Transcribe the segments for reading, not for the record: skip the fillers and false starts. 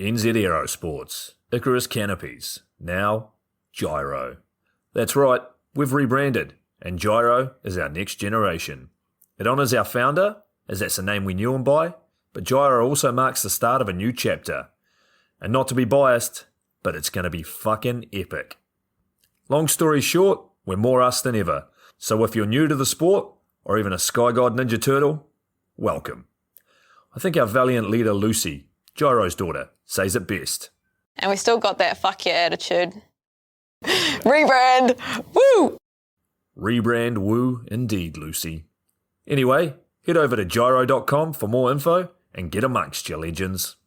NZ Aerosports, Icarus Canopies, now Gyro. That's right, we've rebranded, and Gyro is our next generation. It honours our founder, as that's the name we knew him by, but Gyro also marks the start of a new chapter. And not to be biased, but it's going to be fucking epic. Long story short, we're more us than ever, so if you're new to the sport, or even a Sky God Ninja Turtle, welcome. I think our valiant leader Lucy, Gyro's daughter, says it best. And we still got that fuck yeah attitude. Rebrand! Woo! Rebrand woo indeed, Lucy. Anyway, head over to gyro.com for more info and get amongst you legends.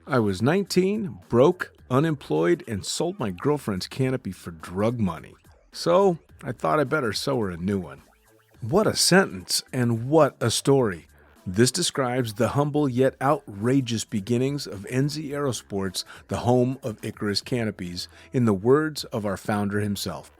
I was 19, broke, unemployed, and sold my girlfriend's canopy for drug money. So I thought I better sew her a new one. What a sentence, and what a story. This describes the humble yet outrageous beginnings of NZ Aerosports, the home of Icarus Canopies, in the words of our founder himself.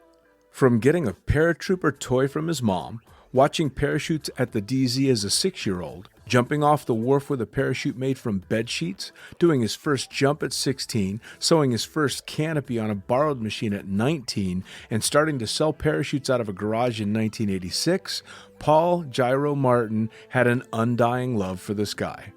From getting a paratrooper toy from his mom, watching parachutes at the DZ as a 6-year-old, jumping off the wharf with a parachute made from bed sheets, doing his first jump at 16, sewing his first canopy on a borrowed machine at 19, and starting to sell parachutes out of a garage in 1986, Paul Gyro Martin had an undying love for the sky.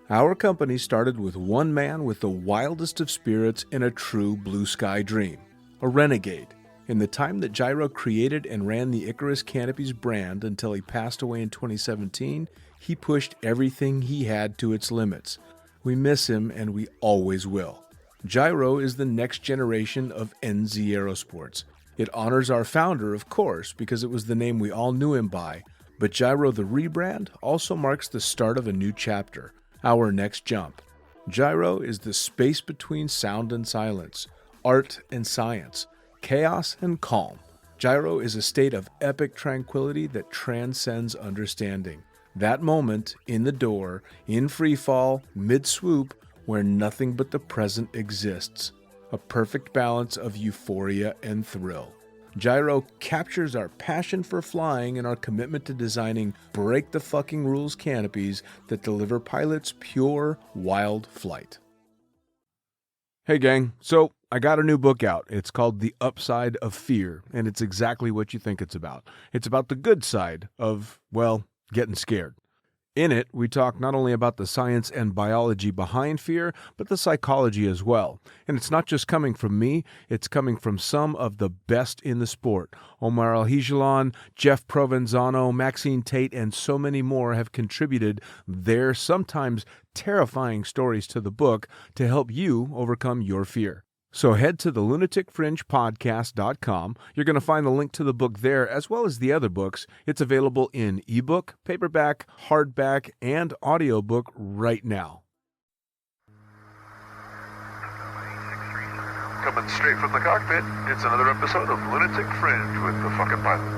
Our company started with one man with the wildest of spirits and a true blue sky dream, a renegade. In the time that Gyro created and ran the Icarus Canopies brand until he passed away in 2017, he pushed everything he had to its limits. We miss him, and we always will. Gyro is the next generation of NZ Aerosports. It honors our founder, of course, because it was the name we all knew him by, but Gyro the rebrand also marks the start of a new chapter, our next jump. Gyro is the space between sound and silence, art and science, chaos and calm. Gyro is a state of epic tranquility that transcends understanding. That moment, in the door, in free fall, mid-swoop, where nothing but the present exists. A perfect balance of euphoria and thrill. Gyro captures our passion for flying and our commitment to designing break-the-fucking-rules canopies that deliver pilots pure, wild flight. Hey gang, so I got a new book out. It's called The Upside of Fear, and it's exactly what you think it's about. It's about the good side of, well, getting scared. In it, we talk not only about the science and biology behind fear, but the psychology as well. And it's not just coming from me, it's coming from some of the best in the sport. Omar Alhigelan, Jeff Provenzano, Maxine Tate, and so many more have contributed their sometimes terrifying stories to the book to help you overcome your fear. So head to the lunaticfringepodcast.com. You're going to find the link to the book there, as well as the other books. It's available in ebook, paperback, hardback, and audiobook right now. Coming straight from the cockpit, it's another episode of Lunatic Fringe with the fucking pilot.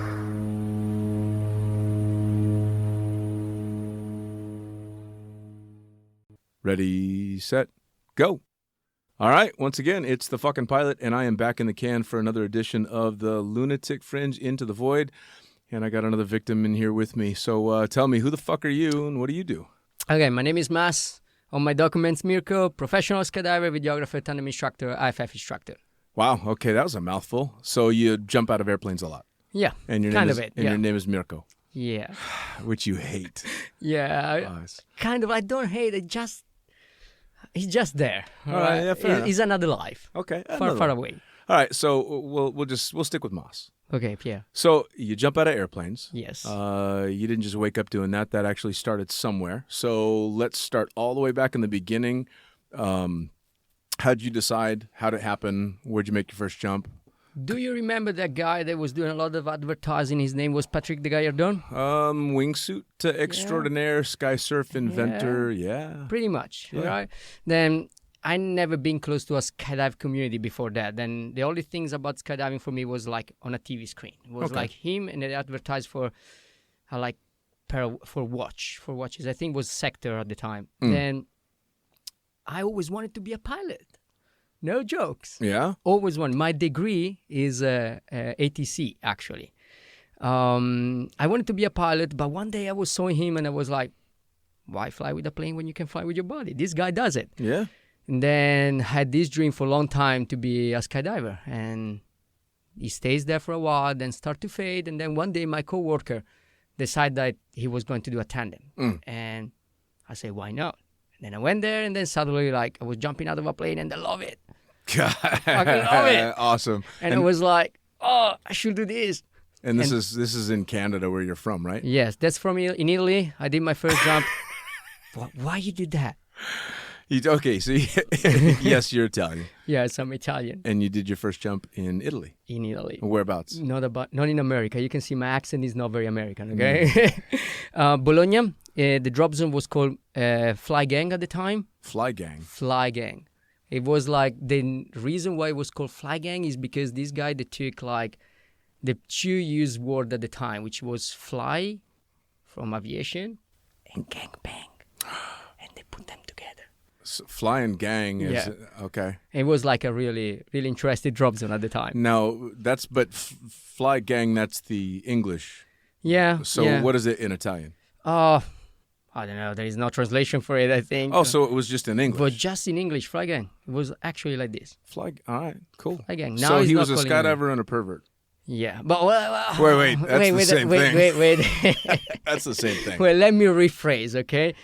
Ready, set, go. All right, once again, it's the fucking pilot, and I am back in the can for another edition of the Lunatic Fringe Into the Void, and I got another victim in here with me. So tell me, who the fuck are you, and what do you do? Okay, my name is Mas. On my documents, Mirko, professional skydiver, videographer, tandem instructor, IFF instructor. Wow, okay, that was a mouthful. So you jump out of airplanes a lot. Yeah, and your kind name of is, it. And yeah. your name is Mirko. Yeah. Which you hate. Yeah, kind of. I don't hate it, he's just there. All right, yeah, fair enough. He's another life. Okay, far away. All right, so we'll stick with Mas. Okay, yeah. So you jump out of airplanes. Yes. You didn't just wake up doing that. That actually started somewhere. So let's start all the way back in the beginning. How'd you decide? How'd it happen? Where'd you make your first jump? Do you remember that guy that was doing a lot of advertising? His name was Patrick de Gallardon? Wingsuit extraordinaire, sky surf inventor, yeah. Pretty much, right? Then I never been close to a skydive community before that. Then the only things about skydiving for me was like on a TV screen. It was like him, and they advertised for watches. I think it was Sector at the time. Then I always wanted to be a pilot. No jokes. Yeah? Always wanted. My degree is ATC, actually. I wanted to be a pilot, but one day I was showing him and I was like, why fly with a plane when you can fly with your body? This guy does it. Yeah. And then had this dream for a long time to be a skydiver. And he stays there for a while, then start to fade. And then one day my coworker decided that he was going to do a tandem. And I say, why not? And then I went there, and then suddenly, like, I was jumping out of a plane, and I love it. I love it. Awesome. And I was like, oh, I should do this. And this is in Canada where you're from, right? Yes, that's from in Italy. I did my first jump. Why you did that? Okay, so yes, you're Italian. Yes, I'm Italian. And you did your first jump in Italy. In Italy. Whereabouts? Not in America. You can see my accent is not very American, okay? Bologna, the drop zone was called Fly Gang at the time. Fly Gang? Fly Gang. It was like, the reason why it was called Fly Gang is because this guy, they took like the two used word at the time, which was fly from aviation and gang bang. And they put them together. So fly and gang is, okay. It was like a really, really interesting drop zone at the time. Now, Fly Gang, that's the English. Yeah. So what is it in Italian? I don't know. There is no translation for it, I think. Oh, so it was just in English? But just in English, Fly Gang. It was actually like this. All right, cool. Fly Gang. Now so he's he not was a calling skydiver and a pervert. Yeah. But wait, that's the same thing. Wait. That's the same thing. Well, let me rephrase, okay?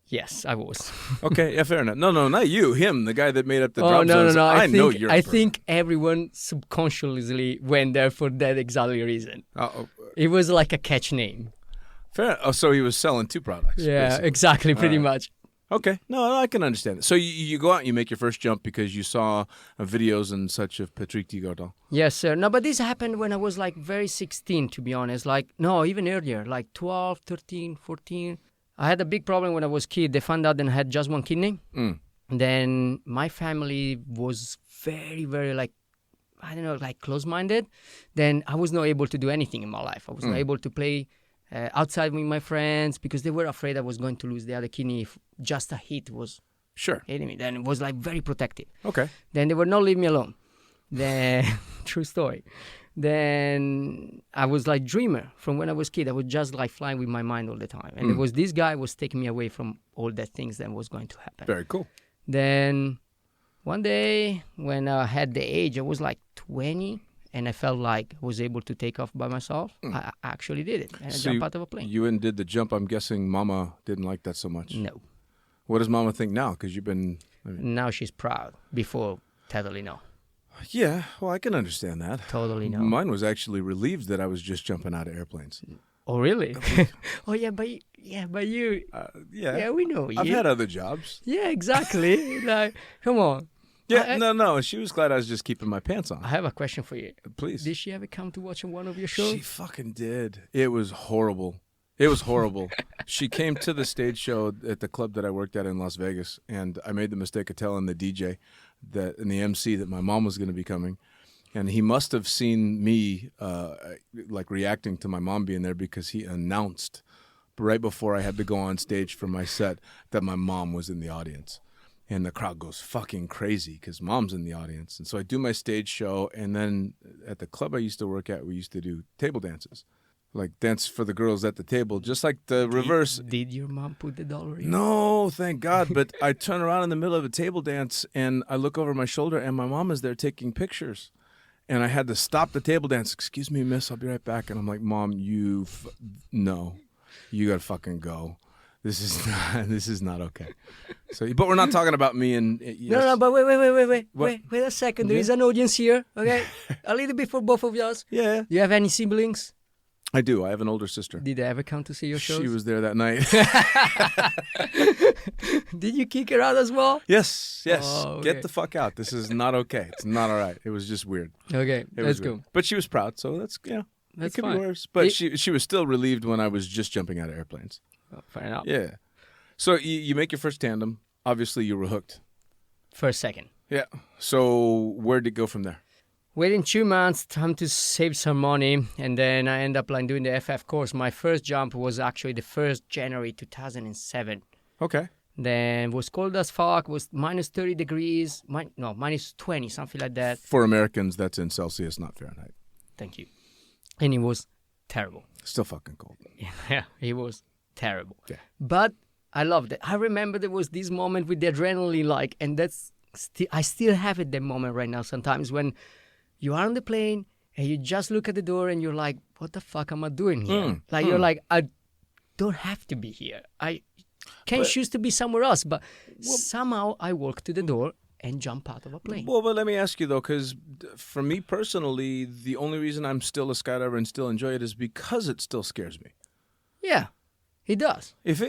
Yes, I was. Okay, yeah, fair enough. No, not you. Him, the guy that made up the drop no, zones. no. I think everyone subconsciously went there for that exactly reason. Uh-oh. It was like a catch name. Fair. Oh, so he was selling two products. Yeah, basically. exactly, pretty much. Okay. No, I can understand it. So you go out and you make your first jump because you saw videos and such of Patrick Tigardot. Yes, sir. No, but this happened when I was like very 16, to be honest. Like, no, even earlier, like 12, 13, 14. I had a big problem when I was a kid. They found out that I had just one kidney. Then my family was very, very like, I don't know, like close-minded. Then I was not able to do anything in my life. I was not able to play outside with my friends because they were afraid I was going to lose the other kidney if just a hit was hitting me. Then it was like very protective. Okay. Then they would not leave me alone. Then, true story. Then I was like dreamer from when I was a kid. I was just like flying with my mind all the time. And it was this guy was taking me away from all the things that was going to happen. Very cool. Then one day when I had the age, I was like 20 and I felt like I was able to take off by myself. I actually did it. And I jumped out of a plane. You went and did the jump. I'm guessing Mama didn't like that so much. No. What does Mama think now? Because you've been... Now she's proud. Before, totally no. Yeah, well, I can understand that. Totally no. Mine was actually relieved that I was just jumping out of airplanes. Oh, really? Oh, yeah, but you. Yeah, we know you. I've had other jobs. Yeah, exactly. Like, come on. Yeah, no. She was glad I was just keeping my pants on. I have a question for you. Please. Did she ever come to watch one of your shows? She fucking did. It was horrible. She came to the stage show at the club that I worked at in Las Vegas, and I made the mistake of telling the DJ and the MC that my mom was going to be coming. And he must have seen me like reacting to my mom being there because he announced right before I had to go on stage for my set that my mom was in the audience. And the crowd goes fucking crazy because mom's in the audience. And so I do my stage show, and then at the club I used to work at, we used to do table dances. Like dance for the girls at the table, just like the reverse. Did your mom put the dollar in? No, thank God. But I turn around in the middle of a table dance, and I look over my shoulder, and my mom is there taking pictures. And I had to stop the table dance. Excuse me, miss, I'll be right back. And I'm like, Mom, no, you gotta fucking go. This is not okay. So, but we're not talking about me and. Yes. No, but wait a second. There is an audience here, okay? A little bit for both of y'all. Yeah. Do you have any siblings? I do. I have an older sister. Did they ever come to see your shows? She was there that night. Did you kick her out as well? Yes. Oh, okay. Get the fuck out. This is not okay. It's not all right. It was just weird. Okay, let's go. But she was proud, so that's That's it could fine. be worse. But she was still relieved when I was just jumping out of airplanes. Oh, fair enough. Yeah. So you make your first tandem. Obviously, you were hooked. For a second. Yeah. So where'd it go from there? Waiting 2 months, time to save some money, and then I end up like doing the FF course. My first jump was actually the 1st January 2007. Okay. Then was cold as fuck, was minus 30 degrees, minus 20, something like that. For Americans, that's in Celsius, not Fahrenheit. Thank you. And it was terrible. Still fucking cold. Yeah, it was terrible. Yeah. But I loved it. I remember there was this moment with the adrenaline, like, and that's I still have it that moment right now. Sometimes when you are on the plane and you just look at the door and you're like, "What the fuck am I doing here?" You're like, "I don't have to be here. I can choose to be somewhere else." But somehow I walk to the door and jump out of a plane. Well, but let me ask you, though, because for me personally, the only reason I'm still a skydiver and still enjoy it is because it still scares me. Yeah, it does. If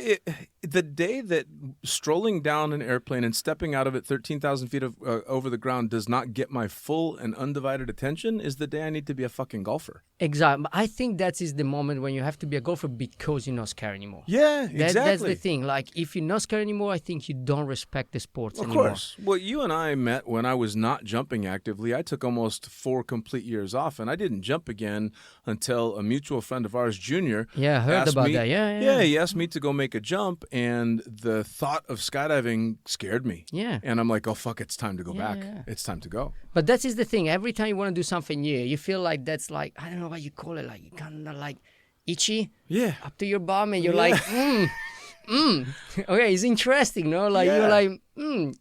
the day that strolling down an airplane and stepping out of it 13,000 feet over the ground does not get my full and undivided attention is the day I need to be a fucking golfer. Exactly. I think that is the moment when you have to be a golfer because you're not scared anymore. Yeah, exactly. That's the thing. Like, if you're not scared anymore, I think you don't respect the sports anymore. Of course. Well, you and I met when I was not jumping actively. I took almost 4 complete years off, and I didn't jump again until a mutual friend of ours, Junior, Yeah, I heard about that. Yeah. He asked me to go make a jump, and the thought of skydiving scared me. Yeah. And I'm like, oh, fuck, it's time to go back. Yeah. It's time to go. But that is the thing. Every time you want to do something new, you feel like that's like, I don't know what you call it, like you kind of like itchy Yeah. up to your bum, and you're like, okay, it's interesting, no? Like, Yeah. you're like,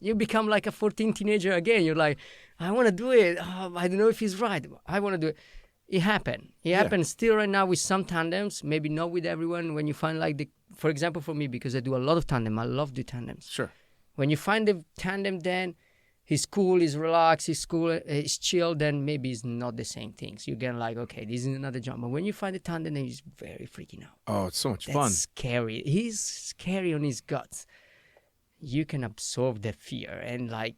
you become like a 14 teenager again. You're like, I want to do it. Oh, I don't know if it's right. I want to do it. It happened. It happened still right now with some tandems, maybe not with everyone. When you find like for example, for me, because I do a lot of tandem, I love the tandems. Sure. When you find the tandem, then he's cool, he's relaxed, he's cool, he's chill, then maybe it's not the same things. You get like, okay, this is another jump. But when you find the tandem, then he's very freaking out. Oh, it's so much That's fun. scary. He's scary on his guts. You can absorb that fear, and like,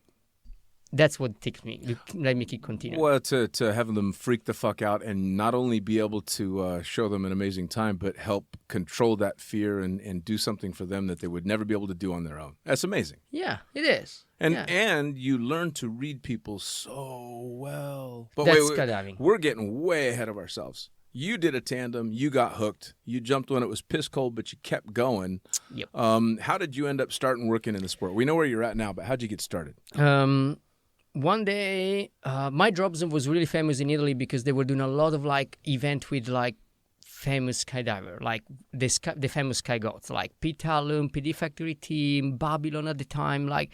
that's what takes me. Let me keep continuing. Well, to have them freak the fuck out and not only be able to show them an amazing time, but help control that fear and do something for them that they would never be able to do on their own. That's amazing. Yeah, it is. And you learn to read people so well. But That's wait, skydiving. we're getting way ahead of ourselves. You did a tandem. You got hooked. You jumped when it was piss cold, but you kept going. Yep. How did you end up starting working in the sport? We know where you're at now, but how'd you get started? One day, my drop zone was really famous in Italy because they were doing a lot of like event with like famous skydiver, like the famous sky gods, like Pete Allen, PD Factory Team, Babylon at the time, like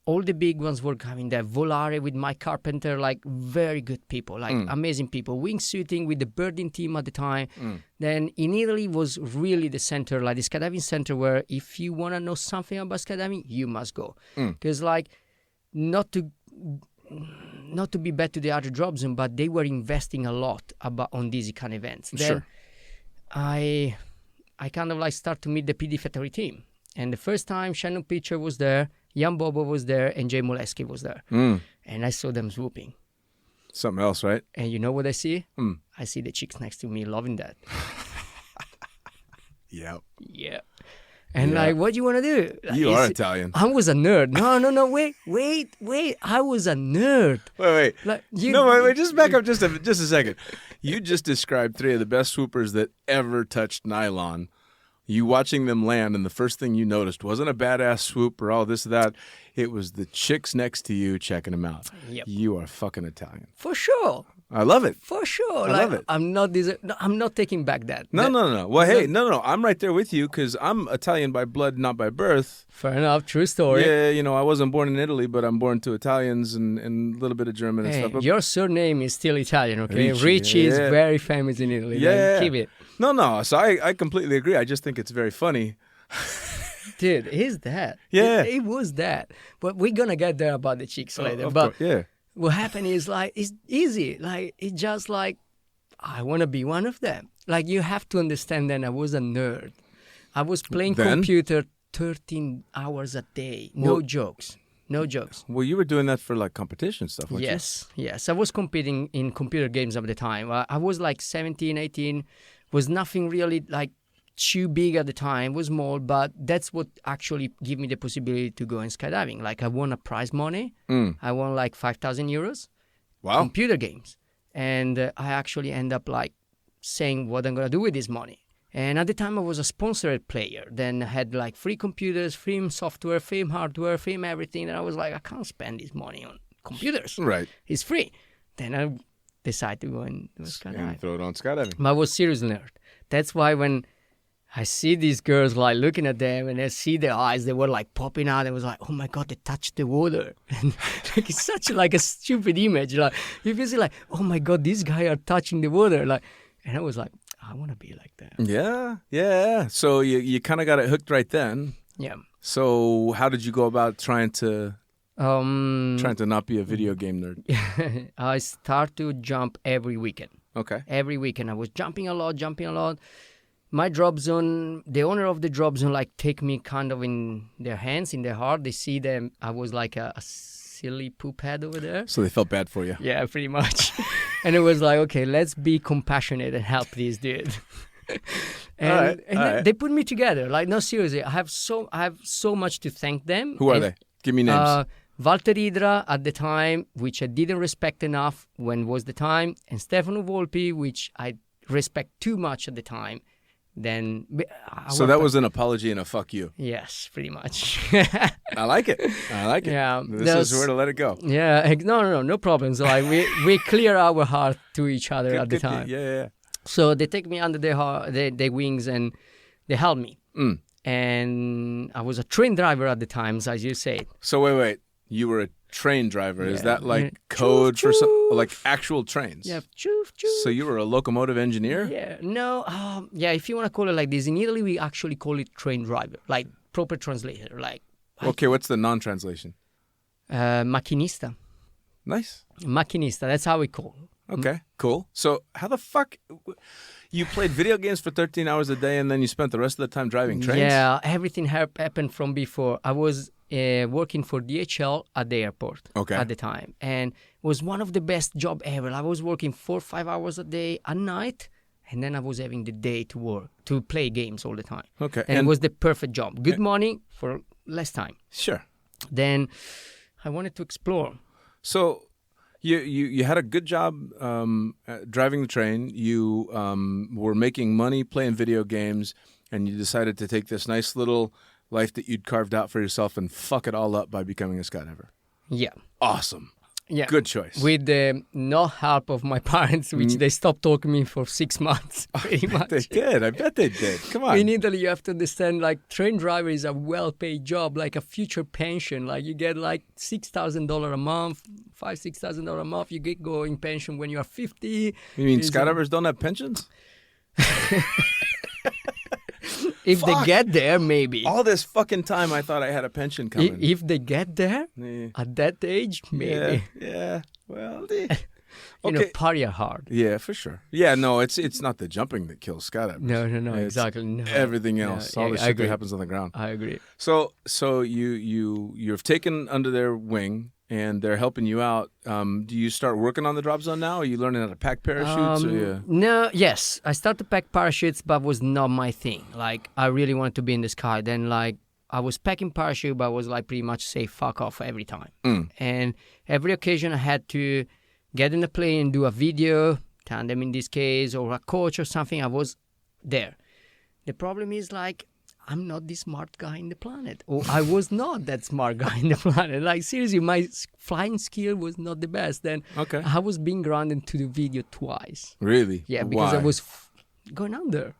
all the big ones were coming there. Volare with Mike Carpenter, like very good people, like amazing people. Wingsuiting with the Birding team at the time. Then in Italy was really the center, like the skydiving center, where if you want to know something about skydiving, you must go. Because like, not to be bad to the other drop zone, but they were investing a lot on these kind of events. Then Sure. I kind of like start to meet the PD Factory team. And the first time Shannon Pitcher was there, Jan Bobo was there, and Jay Molesky was there. And I saw them swooping. Something else, right? And you know what I see? I see the chicks next to me loving that. Yeah. Yeah. And like, what do you want to do? Like, You are Italian. I was a nerd. No, wait. I was a nerd. Wait. Like, Wait. Just back up just a second. You just described 3 of the best swoopers that ever touched nylon. You watching them land, and the first thing you noticed wasn't a badass swoop or all this or that. It was the chicks next to you checking them out. Yep. You are fucking Italian. For sure. I love it. For sure. I love it. I'm not taking back that. No. Well, hey, no. I'm right there with you because I'm Italian by blood, not by birth. Fair enough. True story. Yeah, I wasn't born in Italy, but I'm born to Italians and a little bit of German and Hey, stuff. But your surname is still Italian, okay? Ricci, Ricci is yeah. very famous in Italy. Yeah. Keep it. No. So I completely agree. I just think it's very funny. Dude, he's that. Yeah. It was that. But we're going to get there about the chicks later. Of But course, yeah. what happened is like, it's easy. Like, it's just like, I want to be one of them. Like, you have to understand that I was a nerd. I was playing computer 13 hours a day. No jokes. Well, you were doing that for like competition stuff, weren't you? Yes. I was competing in computer games at the time. I was like 17, 18. Was nothing really like too big at the time. Was small, but that's what actually gave me the possibility to go in skydiving. Like, I won a prize money. I won like 5,000 euros. Wow. Computer games. And I actually end up like saying what I'm going to do with this money. And at the time I was a sponsored player. Then I had like free computers, free software, free hardware, free everything. And I was like, I can't spend this money on computers. Right. It's free. Then I decided to go and do skydiving. And throw it on skydiving. But I was serious nerd. That's why when I see these girls like looking at them, and I see their eyes. They were like popping out. It was like, oh my god, they touched the water. And like it's such like a stupid image. Like you feel like, oh my god, these guys are touching the water. Like, and I was like, I want to be like that. Yeah. So you kind of got it hooked right then. Yeah. So how did you go about trying to not be a video game nerd? I start to jump every weekend. Okay. Every weekend I was jumping a lot. My drop zone, the owner of the drop zone, like take me kind of in their hands, in their heart. They see them. I was like a silly poop head over there. So they felt bad for you. Yeah, pretty much. And it was like, okay, let's be compassionate and help this dude. And they put me together. Like, no, seriously, I have so much to thank them. Who are they? Give me names. Walter Idra at the time, which I didn't respect enough when was the time, and Stefano Volpi, which I respect too much at the time. Then so that was an apology and a fuck you. Yes, pretty much. I like it. Yeah, this is where to let it go. Yeah, no problems. Like we clear our heart to each other at the time. Yeah. So they take me under their wings and they help me. And I was a train driver at the time, as you said. So wait. You were a train driver. Yeah. Is that like code for like actual trains? Yeah. So you were a locomotive engineer? Yeah. No. Yeah. If you want to call it like this, in Italy we actually call it train driver, like proper translator. Like. Okay. What's the non-translation? Macchinista. Nice. Macchinista. That's how we call it. Okay. Cool. So how the fuck you played video games for 13 hours a day and then you spent the rest of the time driving trains? Yeah. Everything happened from before. I was working for DHL at the airport at the time, and it was one of the best job ever. I was working 4 or 5 hours a day at night, and then I was having the day to work, to play games all the time. Okay. And it was the perfect job. Good money for less time. Sure. Then I wanted to explore. So you had a good job driving the train. You were making money playing video games, and you decided to take this nice little life that you'd carved out for yourself and fuck it all up by becoming a skydiver. Yeah. Awesome. Yeah. Good choice. With the no help of my parents, which they stopped talking to me for 6 months, pretty much. They did. I bet they did. Come on. In Italy, you have to understand, like, train driver is a well-paid job, like a future pension. Like, you get, like, $6,000 a month, $6,000 a month. You get go in pension when you are 50. You mean skydivers don't have pensions? If they get there, maybe. All this fucking time, I thought I had a pension coming. If they get there, at that age, maybe. Yeah. Well, party hard. Yeah, for sure. Yeah, no, it's not the jumping that kills skydivers. No, It's exactly. No. everything else, all the shit that happens on the ground. I agree. So you've taken under their wing, and they're helping you out. Do you start working on the drop zone now? Are you learning how to pack parachutes? No, yes. I started to pack parachutes, but was not my thing. Like, I really wanted to be in the sky. Then, like, I was packing parachute, but I was, like, pretty much say fuck off every time. And every occasion I had to get in the plane and do a video, tandem in this case, or a coach or something. I was there. The problem is, like, I'm not the smart guy in the planet. Or I was not that smart guy in the planet. Like, seriously, my flying skill was not the best. Then I was being grounded to the video twice. Really? Yeah, because Why? I was going under.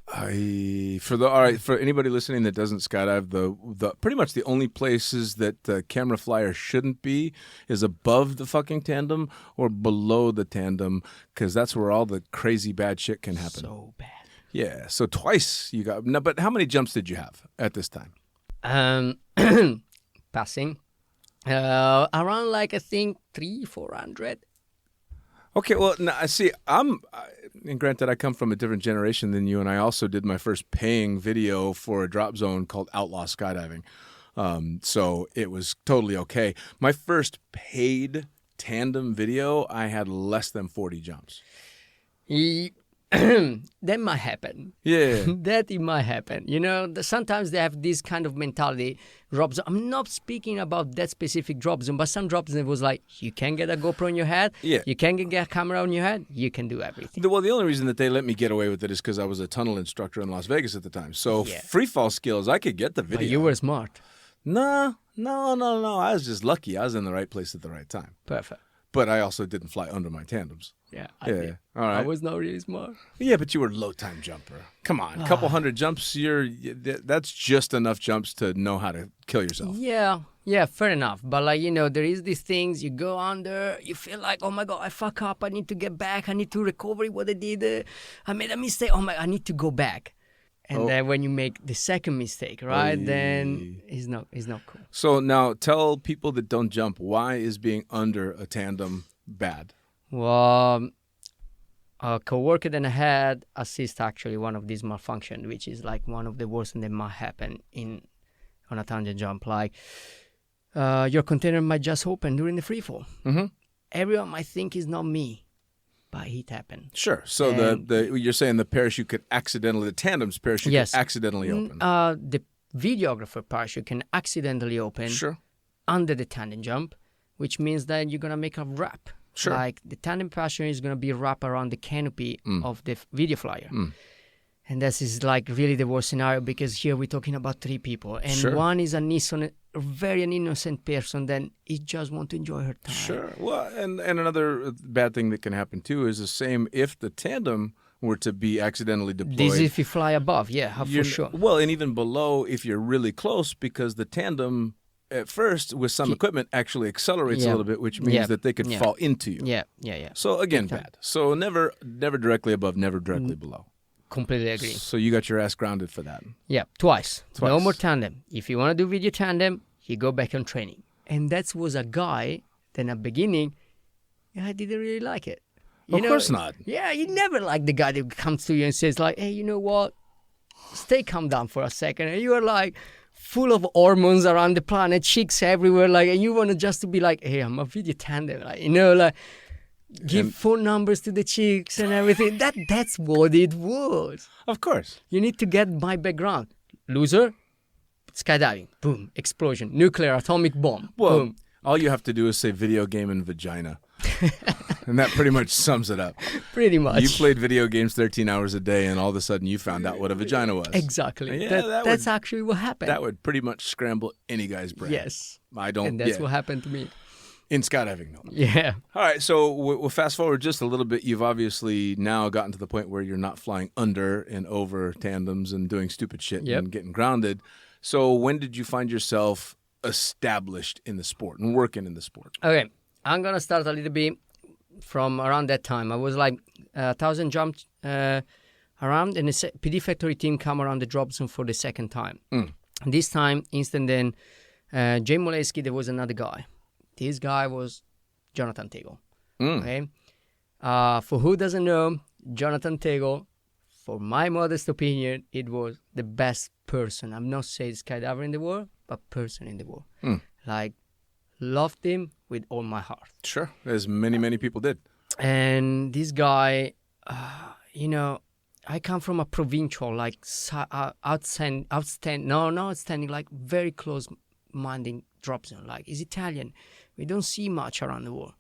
For anybody listening that doesn't skydive, the pretty much the only places that the camera flyer shouldn't be is above the fucking tandem or below the tandem, because that's where all the crazy bad shit can happen. So bad. Yeah, so twice you got. No, but how many jumps did you have at this time? Passing. Around, like, I think 300-400. Okay, well, now, see, and granted, I come from a different generation than you, and I also did my first paying video for a drop zone called Outlaw Skydiving. So it was totally okay. My first paid tandem video, I had less than 40 jumps. That might happen. Yeah. That it might happen. You know, sometimes they have this kind of mentality. Drop zone. I'm not speaking about that specific drop zone, but some drop zone it was like, you can get a GoPro on your head. Yeah. You can get a camera on your head. You can do everything. Well, the only reason that they let me get away with it is because I was a tunnel instructor in Las Vegas at the time. So free fall skills, I could get the video. But you were smart. No. I was just lucky. I was in the right place at the right time. Perfect. But I also didn't fly under my tandems. Yeah, Yeah. All right. I was not really smart. Yeah, but you were a low time jumper. Come on, a couple hundred jumps. That's just enough jumps to know how to kill yourself. Yeah, fair enough. But like, there is these things, you go under, you feel like, oh my God, I fuck up. I need to get back. I need to recover what I did. I made a mistake. Oh my, I need to go back. And then when you make the second mistake, right, then it's not cool. So now tell people that don't jump, why is being under a tandem bad? Well, a coworker that I had assist actually one of these malfunction, which is like one of the worst that might happen on a tangent jump. Like your container might just open during the free fall. Mm-hmm. Everyone might think it's not me. It happened. Sure. So you're saying the parachute could accidentally, the tandem's parachute could accidentally open. The videographer parachute can accidentally open under the tandem jump, which means that you're going to make a wrap. Sure. Like the tandem parachute is going to be wrapped around the canopy of the video flyer. And this is like really the worst scenario because here we're talking about 3 people. And one is a very innocent person, then he just want to enjoy her time. Sure. Well, and another bad thing that can happen too is the same if the tandem were to be accidentally deployed. This if you fly above, for sure. Well, and even below if you're really close because the tandem at first with some equipment actually accelerates a little bit, which means that they could fall into you. Yeah. So again, bad. So never directly above, never directly below. Completely agree. So you got your ass grounded for that. Yeah, twice. No more tandem. If you want to do video tandem, you go back on training. And that was a guy, then at the beginning, I didn't really like it. Of course not. Yeah, you never like the guy that comes to you and says like, hey, you know what? Stay calm down for a second. And you are like full of hormones around the planet, chicks everywhere, like, and you want to just to be like, hey, I'm a video tandem. Like, like, give phone numbers to the chicks and everything. That's what it was. Of course. You need to get my background. Loser, skydiving, boom, explosion, nuclear, atomic bomb, boom. All you have to do is say video game and vagina. And that pretty much sums it up. Pretty much. You played video games 13 hours a day and all of a sudden you found out what a vagina was. Exactly. Yeah, that's actually what happened. That would pretty much scramble any guy's brain. Yes. And that's what happened to me. In skydiving, no. Yeah. All right, so we'll fast forward just a little bit. You've obviously now gotten to the point where you're not flying under and over tandems and doing stupid shit and getting grounded. So when did you find yourself established in the sport and working in the sport? Okay, I'm going to start a little bit from around that time. I was like 1,000 jumped around, and the PD Factory team come around the drop zone for the second time. This time, instant then, Jay Molesky, there was another guy. This guy was Jonathan Tegel. Okay, for who doesn't know, Jonathan Tegel, for my modest opinion, it was the best person. I'm not saying skydiver in the world, but person in the world. Like, loved him with all my heart. Sure, as many people did. And this guy, I come from a provincial, like outstanding, like very close-minded drop zone. Like, he's Italian. We don't see much around the world.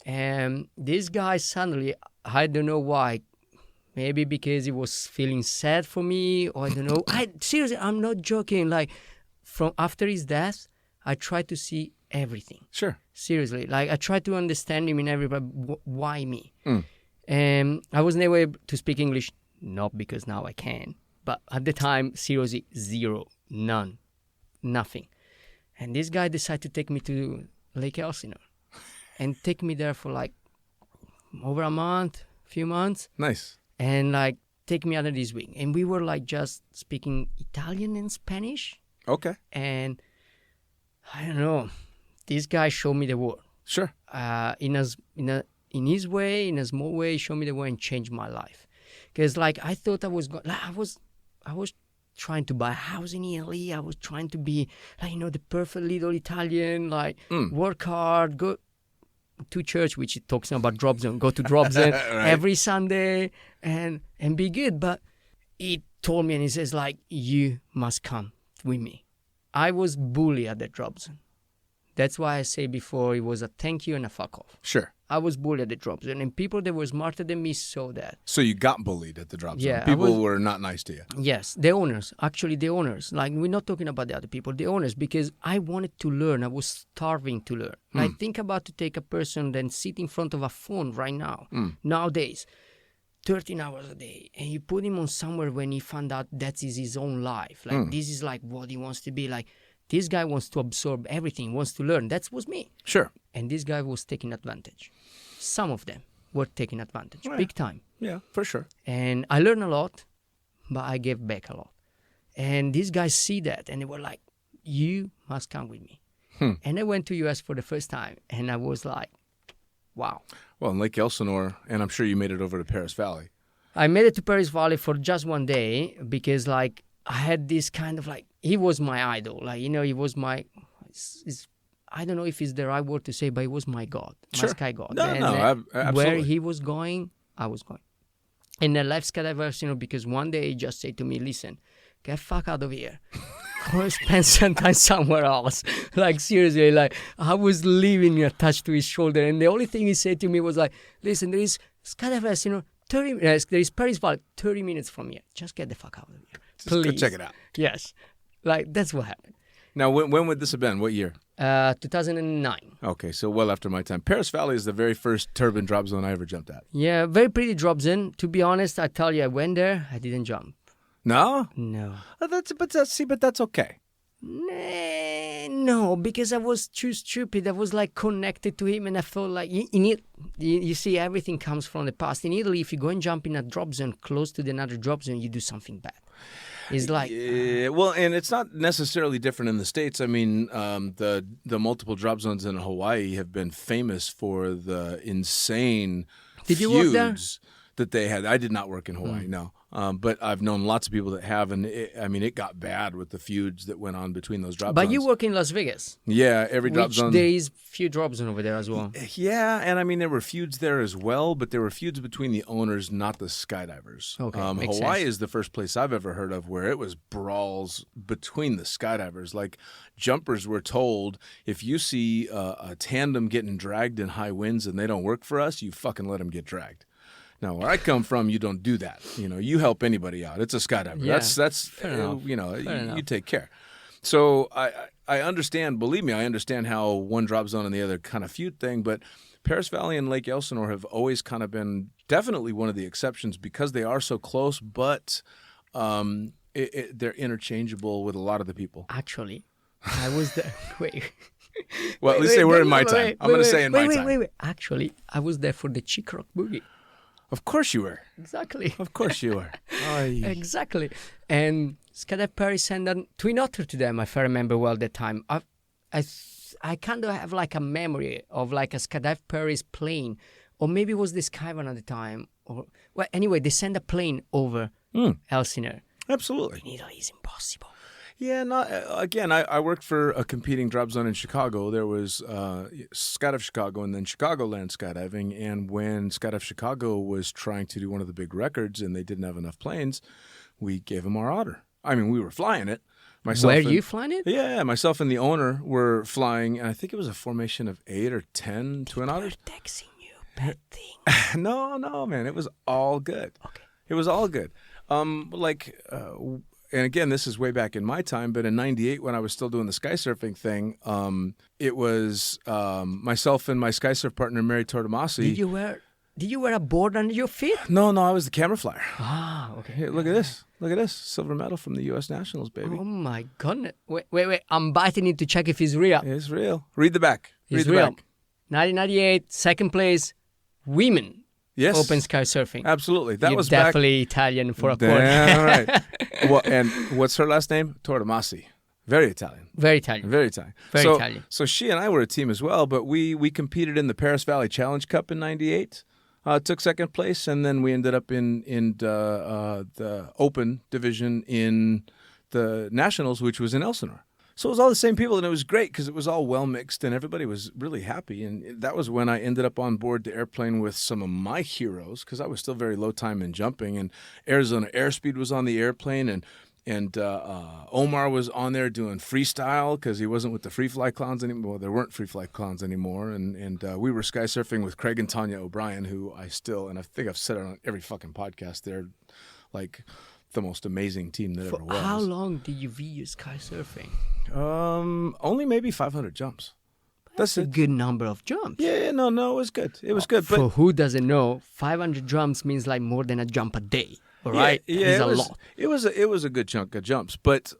And this guy suddenly, I don't know why, maybe because he was feeling sad for me, or I don't know. Seriously, I'm not joking. Like, from after his death, I tried to see everything. Sure. Seriously. Like, I tried to understand him in everybody. Why me? And I was never able to speak English, not because now I can, but at the time, seriously, zero, none, nothing. And this guy decided to take me to Lake Elsinore and take me there for like over few months. Nice. And like take me under his wing. And we were like just speaking Italian and Spanish. Okay. And I don't know, this guy showed me the world. Sure. In his way, in a small way, showed me the way and changed my life. Because like I thought I was trying to buy a house in Italy. I was trying to be like, the perfect little Italian, like work hard, go to church, which it talks about drop zone, go to drop zone every Sunday and be good. But he told me and he says like, you must come with me. I was bullied at the drop zone. That's why I say before it was a thank you and a fuck off. Sure. I was bullied at the drop zone, and people that were smarter than me saw that. So you got bullied at the drop zone. Yeah, People were not nice to you. Yes, the owners. Actually, the owners. Like, we're not talking about the other people. The owners, because I wanted to learn. I was starving to learn. Like, think about to take a person then sit in front of a phone right now. Nowadays, 13 hours a day, and you put him on somewhere when he found out that is his own life. Like, this is like what he wants to be. Like, this guy wants to absorb everything, wants to learn. That was me. Sure. And this guy was taking advantage. Some of them were taking advantage, big time. Yeah, for sure. And I learned a lot, but I gave back a lot. And these guys see that, and they were like, you must come with me. And I went to US for the first time, and I was like, wow. Well, in Lake Elsinore, and I'm sure you made it over to Paris Valley. I made it to Paris Valley for just one day because, like, I had this kind of, like, he was my idol. Like, you know, he was my, I don't know if it's the right word to say, but he was my god, my sky god. No, absolutely. Where he was going, I was going. And I left skydivers, you know, because one day he just said to me, listen, get fuck out of here. Go spend some time somewhere else. Like, seriously, like, I was leaving attached to his shoulder. And the only thing he said to me was like, listen, there is skydivers, you know, there is Paris Valley, 30 minutes from here. Just get the fuck out of here. Please. Go check it out. Yes. Like, that's what happened. Now, when would this have been? What year? 2009. Okay, so well after my time. Paris Valley is the very first turbine drop zone I ever jumped at. Yeah, very pretty drop zone. To be honest, I tell you, I went there, I didn't jump. No? No. But that's okay. No, because I was too stupid. I was like connected to him, and I felt like you see, everything comes from the past. In Italy, if you go and jump in a drop zone close to another drop zone, you do something bad. It's like well, and it's not necessarily different in the States. I mean, the multiple drop zones in Hawaii have been famous for the insane Did you work there? feuds that they had. I did not work in Hawaii, no. But I've known lots of people that have, and it got bad with the feuds that went on between those drop zones. But you work in Las Vegas. Yeah, every drop Which zone. there is few drop zones over there as well. Yeah, and I mean, there were feuds there as well, but there were feuds between the owners, not the skydivers. Okay, makes Hawaii sense. is the first place I've ever heard of where it was brawls between the skydivers. Like, jumpers were told, if you see a tandem getting dragged in high winds and they don't work for us, you fucking let them get dragged. Now, where I come from, you don't do that. You know, you help anybody out. It's a skydiver. Yeah, That's fair enough. you know, Fair enough. you take care. So I understand, believe me, I understand how one drop zone and the other kind of feud thing, but Paris Valley and Lake Elsinore have always kind of been definitely one of the exceptions because they are so close, but they're interchangeable with a lot of the people. Actually, I was there. Wait. Well, at least they were in my time. I'm going to say in my time. Wait. Actually, I was there for the Chick Rock Boogie. Of course you were. Exactly. Of course you were. Exactly. And Skydive Paris sent a Twin Otter to them, if I remember well that time. I kind of have like a memory of like a Skydive Paris plane, or maybe it was the Skyvan at the time. Or well, anyway, they sent a plane over Elsinore. Absolutely. In Italy, it's impossible. Yeah, again, I worked for a competing drop zone in Chicago. There was Skydive Chicago and then Chicagoland Skydiving. And when Skydive Chicago was trying to do one of the big records and they didn't have enough planes, we gave them our Otter. I mean, we were flying it. Were you flying it? Yeah, myself and the owner were flying, and I think it was a formation of 8 or 10 Twin Otters. Texting you, bad thing. No, man, it was all good. Okay. It was all good. And again, this is way back in my time, but in '98 when I was still doing the sky surfing thing, it was myself and my sky surf partner, Mary Tortomasi. Did you wear a board under your feet? No, I was the camera flyer. Ah, okay. Hey, look at this. Look at this. Silver medal from the U.S. Nationals, baby. Oh, my goodness. Wait. I'm biting it to check if it's real. It's real. Read the back. It's Read the real. back. 1998, second place, women. Yes. Open sky surfing. Absolutely. That You're was definitely Italian for a quarter. Damn right. Well, and what's her last name? Tortomasi. Very Italian. Very Italian. Very Italian. Very so, Italian. So she and I were a team as well, but we competed in the Paris Valley Challenge Cup in '98. Took second place, and then we ended up in the Open division in the Nationals, which was in Elsinore. So it was all the same people, and it was great because it was all well mixed, and everybody was really happy. And that was when I ended up on board the airplane with some of my heroes because I was still very low time in jumping, and Arizona Airspeed was on the airplane, and And Omar was on there doing freestyle because he wasn't with the free fly clowns anymore. Well, there weren't free fly clowns anymore. And we were sky surfing with Craig and Tanya O'Brien, who I think I've said it on every fucking podcast. They're like the most amazing team that ever was. How long did you view sky surfing? Only maybe 500 jumps. That's a good number of jumps. Yeah, no, it was good. It was good. For But who doesn't know, 500 jumps means like more than a jump a day. All right, yeah, it's a lot. It was a good chunk of jumps, but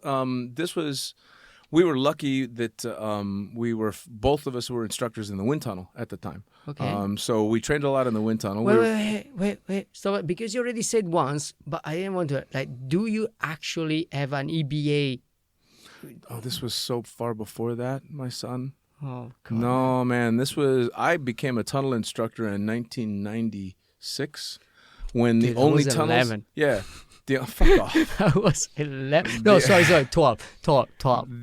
we were lucky that both of us were instructors in the wind tunnel at the time. Okay. So we trained a lot in the wind tunnel. Wait. So because you already said once, but I didn't want to. Like, do you actually have an EBA? Oh, this was so far before that, my son. Oh, God. No, man, I became a tunnel instructor in 1996. When Dude, the only I was tunnels, 11. yeah, fuck off. I was 11. No, sorry, 12.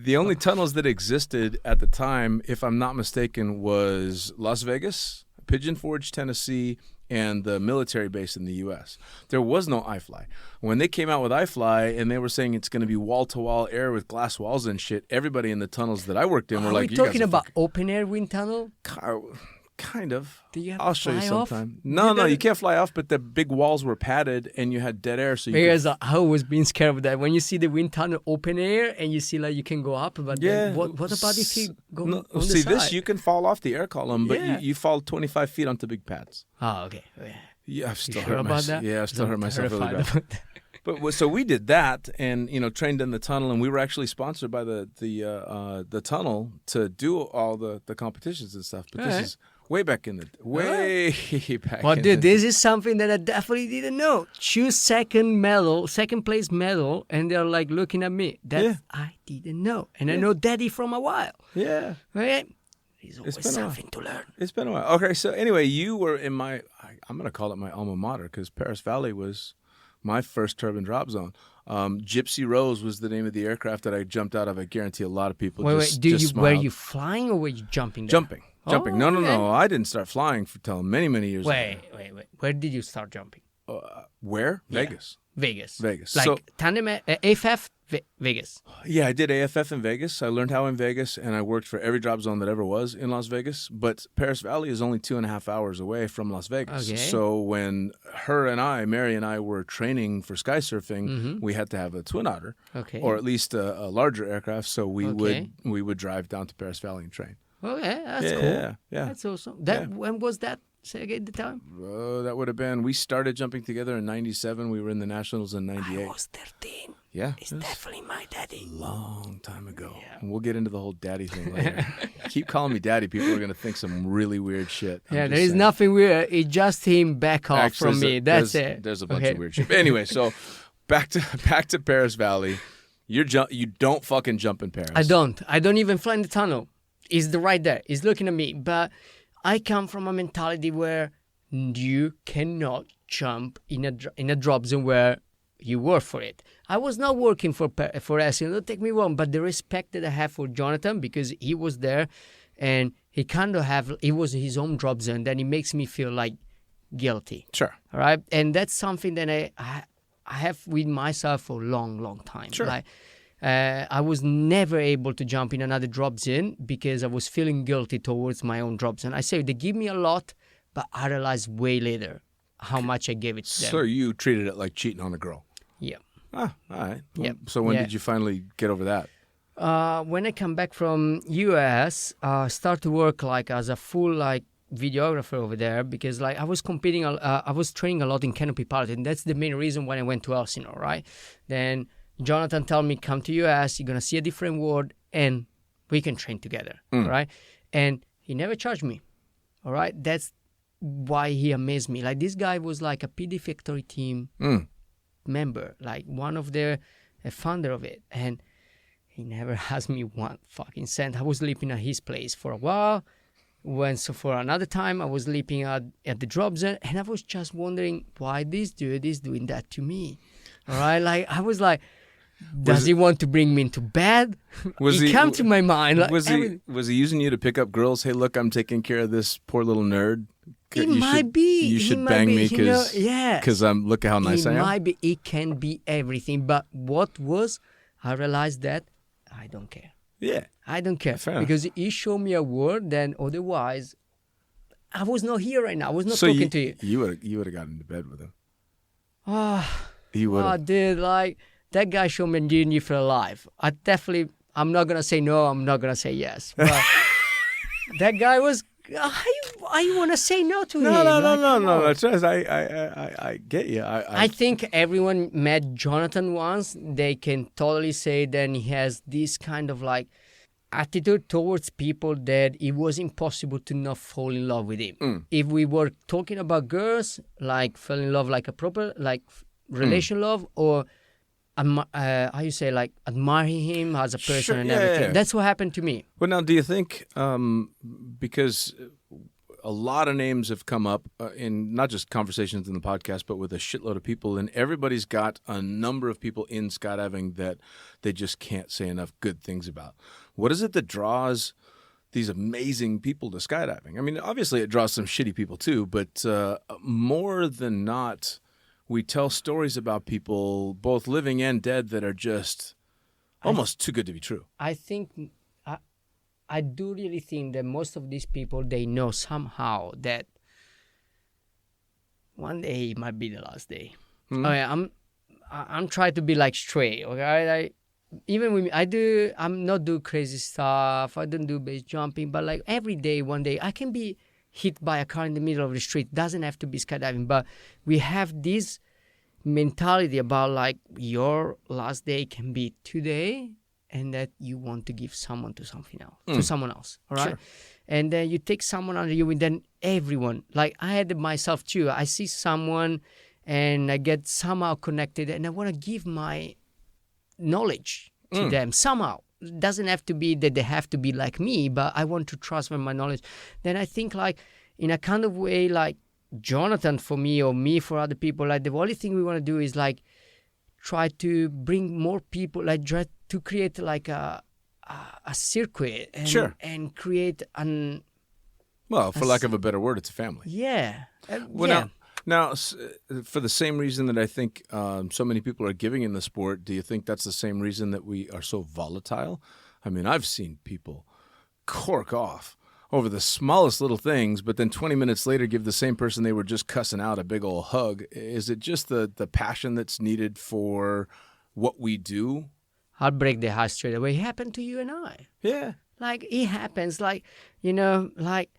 The only tunnels that existed at the time, if I'm not mistaken, was Las Vegas, Pigeon Forge, Tennessee, and the military base in the U.S. There was no iFly. When they came out with iFly and they were saying it's going to be wall-to-wall air with glass walls and shit, everybody in the tunnels that I worked in were like, Are we talking about open air wind tunnel? Kind of. Do you have I'll to show you fly off? sometime. No, you can't fly off, but the big walls were padded and you had dead air. So Because I was being scared of that. When you see the wind tunnel open air and you see like you can go up, but then what about if you go on the see, side? this, you can fall off the air column, but Yeah. you fall 25 feet onto big pads. Oh, okay. Yeah, I've still sure hurt about myself. that? Yeah, I've still hurt myself really Terrified bad. about that. But so we did that, and trained in the tunnel, and we were actually sponsored by the tunnel to do all the competitions and stuff. But this is way back in the back. Well, in dude, the, this is something that I definitely didn't know. Choose second place medal, and they're like looking at me. That I didn't know, and I know Daddy from a while. yeah. Okay, there's always been a while. something to learn. It's been a while. Okay, so anyway, you were in I'm going to call it my alma mater because Paris Valley was my first turbine drop zone. Gypsy Rose was the name of the aircraft that I jumped out of. I guarantee a lot of people Were just you smiled. flying or were you jumping? There? Jumping. No, okay. I didn't start flying until many, many years Wait. ago. Where did you start jumping? Where? Yeah. Vegas. Like So- tandem AFF Vegas. Yeah, I did AFF in Vegas. I learned how in Vegas, and I worked for every drop zone that ever was in Las Vegas. But Paris Valley is only 2.5 hours away from Las Vegas. Okay. So when Mary and I were training for sky surfing, we had to have a twin otter, Okay. or at least a larger aircraft. So we Okay. would drive down to Paris Valley and train. Okay, that's cool. Yeah. That's awesome. Yeah. When was that? Say again the time. That would have been. We started jumping together in '97. We were in the Nationals in '98. I was 13. Yeah, It's definitely my daddy. long time ago. And we'll get into the whole daddy thing later. Keep calling me daddy. People are going to think some really weird shit. I'm Yeah, just there is saying. nothing weird. It's just him back off Actually, from me. That's it. There's a bunch Okay. of weird shit. But anyway, so back to Paris Valley. You don't fucking jump in Paris. I don't even fly in the tunnel. He's right there. He's looking at me. But I come from a mentality where you cannot jump in a drop zone where you work for it. I was not working for SEO, don't take me wrong, but the respect that I have for Jonathan, because he was there and he it was his own drop zone, then it makes me feel like guilty. Sure. All right. And that's something that I have with myself for a long, long time. Sure. Like, I was never able to jump in another drop zone because I was feeling guilty towards my own drop zone. I say they give me a lot, but I realized way later how much I gave it to them. So you treated it like cheating on a girl. Yeah. Ah, all right. Yep. So when Yeah. did you finally get over that? When I come back from US, start to work like as a full like videographer over there because like I was competing, I was training a lot in canopy pilot, and that's the main reason why I went to Elsinore, right? Then Jonathan told me, come to US, you're gonna see a different world, and we can train together, all right? And he never charged me, all right? That's why he amazed me. Like this guy was like a PD Factory team member, like one of the founder of it, and he never asked me one fucking cent. I was sleeping at his place for a while. So for another time, I was sleeping at the drop zone, and I was just wondering why this dude is doing that to me. All right, like I was like, does he want to bring me into bed? It came to my mind. Like, Was he using you to pick up girls? Hey, look, I'm taking care of this poor little nerd. It might be. You should It might bang be, me you know, because yeah. Look at how nice I am. Might be. It can be everything. But what was? I realized that I don't care. Yeah. I don't care Fair enough. because he showed me a word. Then otherwise, I was not here right now. I was not So talking to you. You would have gotten into bed with him. Ah. You would Oh, have. dude, like that guy showed me you for life. I'm not gonna say no. I'm not gonna say yes. But that guy was. I want to say no to him. No. Like, Trust, I get you. I think everyone met Jonathan once. They can totally say that he has this kind of like attitude towards people that it was impossible to not fall in love with him. If we were talking about girls, like fell in love like a proper like relation love, or how you say like admire him as a person Sure, and yeah, everything. yeah. That's what happened to me. Well, now, do you think because a lot of names have come up in not just conversations in the podcast, but with a shitload of people, and everybody's got a number of people in skydiving that they just can't say enough good things about. What is it that draws these amazing people to skydiving? I mean, obviously it draws some shitty people too, but more than not, we tell stories about people, both living and dead, that are just almost too good to be true. I think I do really think that most of these people, they know somehow that one day it might be the last day. Okay, I'm trying to be like straight. Okay, even when I'm not do crazy stuff. I don't do base jumping, but like every day, one day I can be hit by a car in the middle of the street. Doesn't have to be skydiving, but we have this mentality about like your last day can be today, and that you want to give someone to something else, to someone else, all right? Sure. And then you take someone under you, and then everyone, like I had it myself too. I see someone, and I get somehow connected, and I want to give my knowledge to them somehow. It doesn't have to be that they have to be like me, but I want to transfer my knowledge. Then I think like in a kind of way, like Jonathan for me or me for other people, like the only thing we want to do is like try to bring more people, like try to create like a circuit and, Sure. and create an Well, for lack of a better word, it's a family. yeah. Well, yeah. now, for the same reason that I think so many people are giving in the sport, do you think that's the same reason that we are so volatile? I mean, I've seen people cork off over the smallest little things, but then 20 minutes later give the same person they were just cussing out a big old hug. Is it just the passion that's needed for what we do? I'll break the heart straight away. It happened to you and I. Yeah. Like, it happens. Like, you know, like,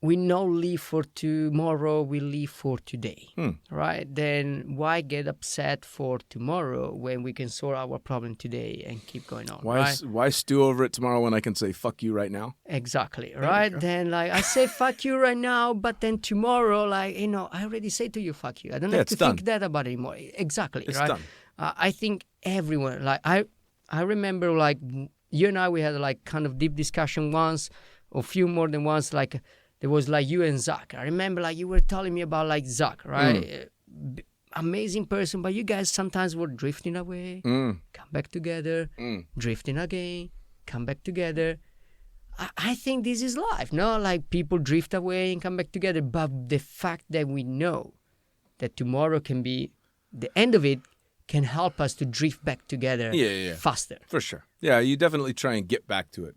we not live for tomorrow, we live for today, right? Then why get upset for tomorrow when we can solve our problem today and keep going on, right? Why stew over it tomorrow when I can say fuck you right now? Exactly, right? Then, like, I say fuck you right now, but then tomorrow, like, you know, I already say to you fuck you. I don't have to think that about it anymore. Exactly, It's right? done. I think everyone, like, I remember, like, you and I, we had, like, kind of deep discussion once, or a few more than once, like, there was like you and Zach. I remember like you were telling me about like Zach, right? Amazing person, but you guys sometimes were drifting away, come back together, drifting again, come back together. I think this is life, no? Like people drift away and come back together, but the fact that we know that tomorrow can be the end of it can help us to drift back together faster. For sure. Yeah, you definitely try and get back to it.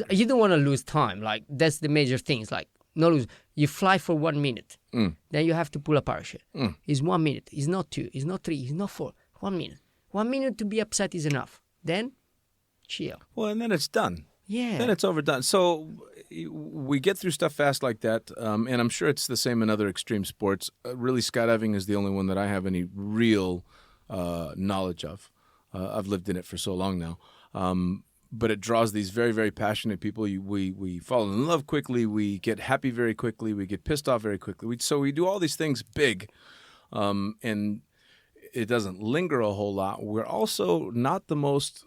You don't want to lose time. Like that's the major things. Like no lose. You fly for 1 minute. Then you have to pull a parachute. It's 1 minute. It's not 2. It's not 3. It's not 4. 1 minute. 1 minute to be upset is enough. Then chill. Well, and then it's done. Yeah. Then it's overdone. So we get through stuff fast like that, and I'm sure it's the same in other extreme sports. Really, skydiving is the only one that I have any real knowledge of. I've lived in it for so long now. But it draws these very, very passionate people. We fall in love quickly. We get happy very quickly. We get pissed off very quickly. So we do all these things big, and it doesn't linger a whole lot. We're also not the most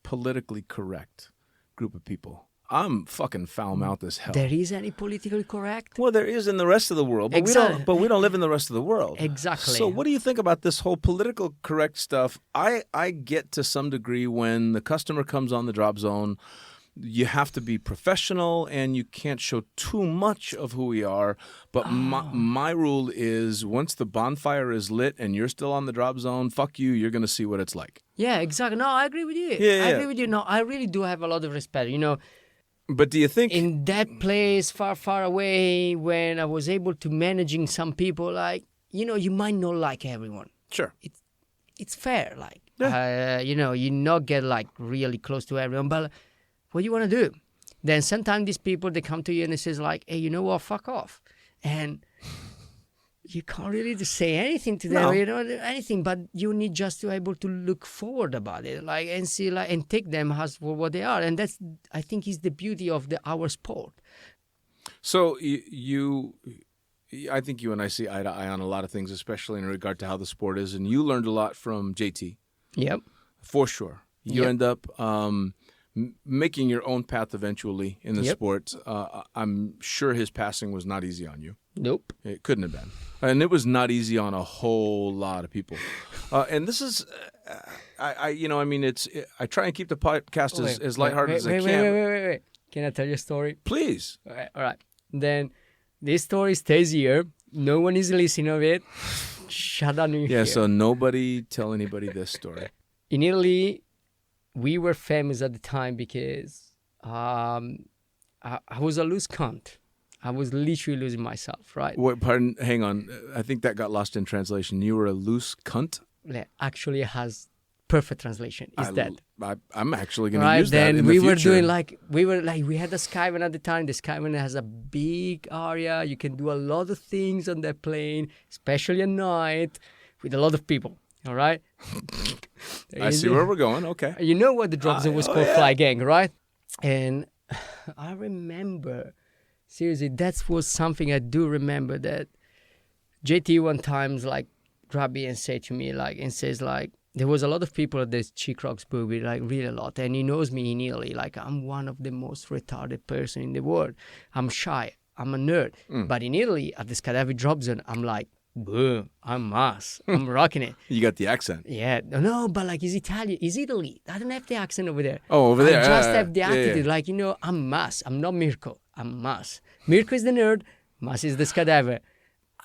politically correct group of people. I'm fucking foul-mouthed as hell. There is any politically correct? Well, there is in the rest of the world, but Exactly. we don't live in the rest of the world. Exactly. So what do you think about this whole political correct stuff? I get to some degree when the customer comes on the drop zone you have to be professional and you can't show too much of who we are. But my rule is once the bonfire is lit and you're still on the drop zone, fuck you, you're going to see what it's like. Yeah, exactly. No, I agree with you. Yeah. I agree with you. No, I really do have a lot of respect. But do you think... in that place far, far away, when I was able to managing some people, like, you might not like everyone. Sure. It's fair, like, you not get like really close to everyone, but what do you want to do? Then sometimes these people, they come to you and they says like, hey, you know what, fuck off. And you can't really just say anything to them, anything, but you need just to able to look forward about it, like, and see, like, and take them as for what they are. And that's, I think, is the beauty of our sport. So I think you and I see eye to eye on a lot of things, especially in regard to how the sport is. And you learned a lot from JT. Yep. For sure. You end up making your own path eventually in the sport. I'm sure his passing was not easy on you. Nope. It couldn't have been. And it was not easy on a whole lot of people. And this is, I try and keep the podcast as lighthearted as I can. Wait. Can I tell you a story? Please. All right. Then this story stays here. No one is listening of it. Shut down here. Yeah, so nobody tell anybody this story. In Italy, we were famous at the time because I was a loose cunt. I was literally losing myself, right? Wait, pardon, hang on. I think that got lost in translation. You were a loose cunt? Yeah, actually has perfect translation. I'm actually going to use that in the we future. We had a Skydiving at the time. The Skydiving has a big area. You can do a lot of things on that plane, especially at night, with a lot of people. All right? I see where we're going. Okay. You know what the drop zone was called? Fly Gang, right? And I remember, seriously, that was something I do remember, that JT one time like grabbed me and said to me, like, and says like, there was a lot of people at this Chick Rocks movie, like really a lot, and he knows me in Italy, like I'm one of the most retarded person in the world. I'm shy, I'm a nerd, but in Italy at the skydiving drop zone, I'm like, boom, I'm Mas, I'm rocking it. You got the accent. Yeah, no, but like he's Italian, he's Italy. I don't have the accent over there. Oh, over there. I just have the attitude, like, I'm Mas, I'm not Mirko, I'm Mas. Mirko is the nerd, Mas is the skydiver.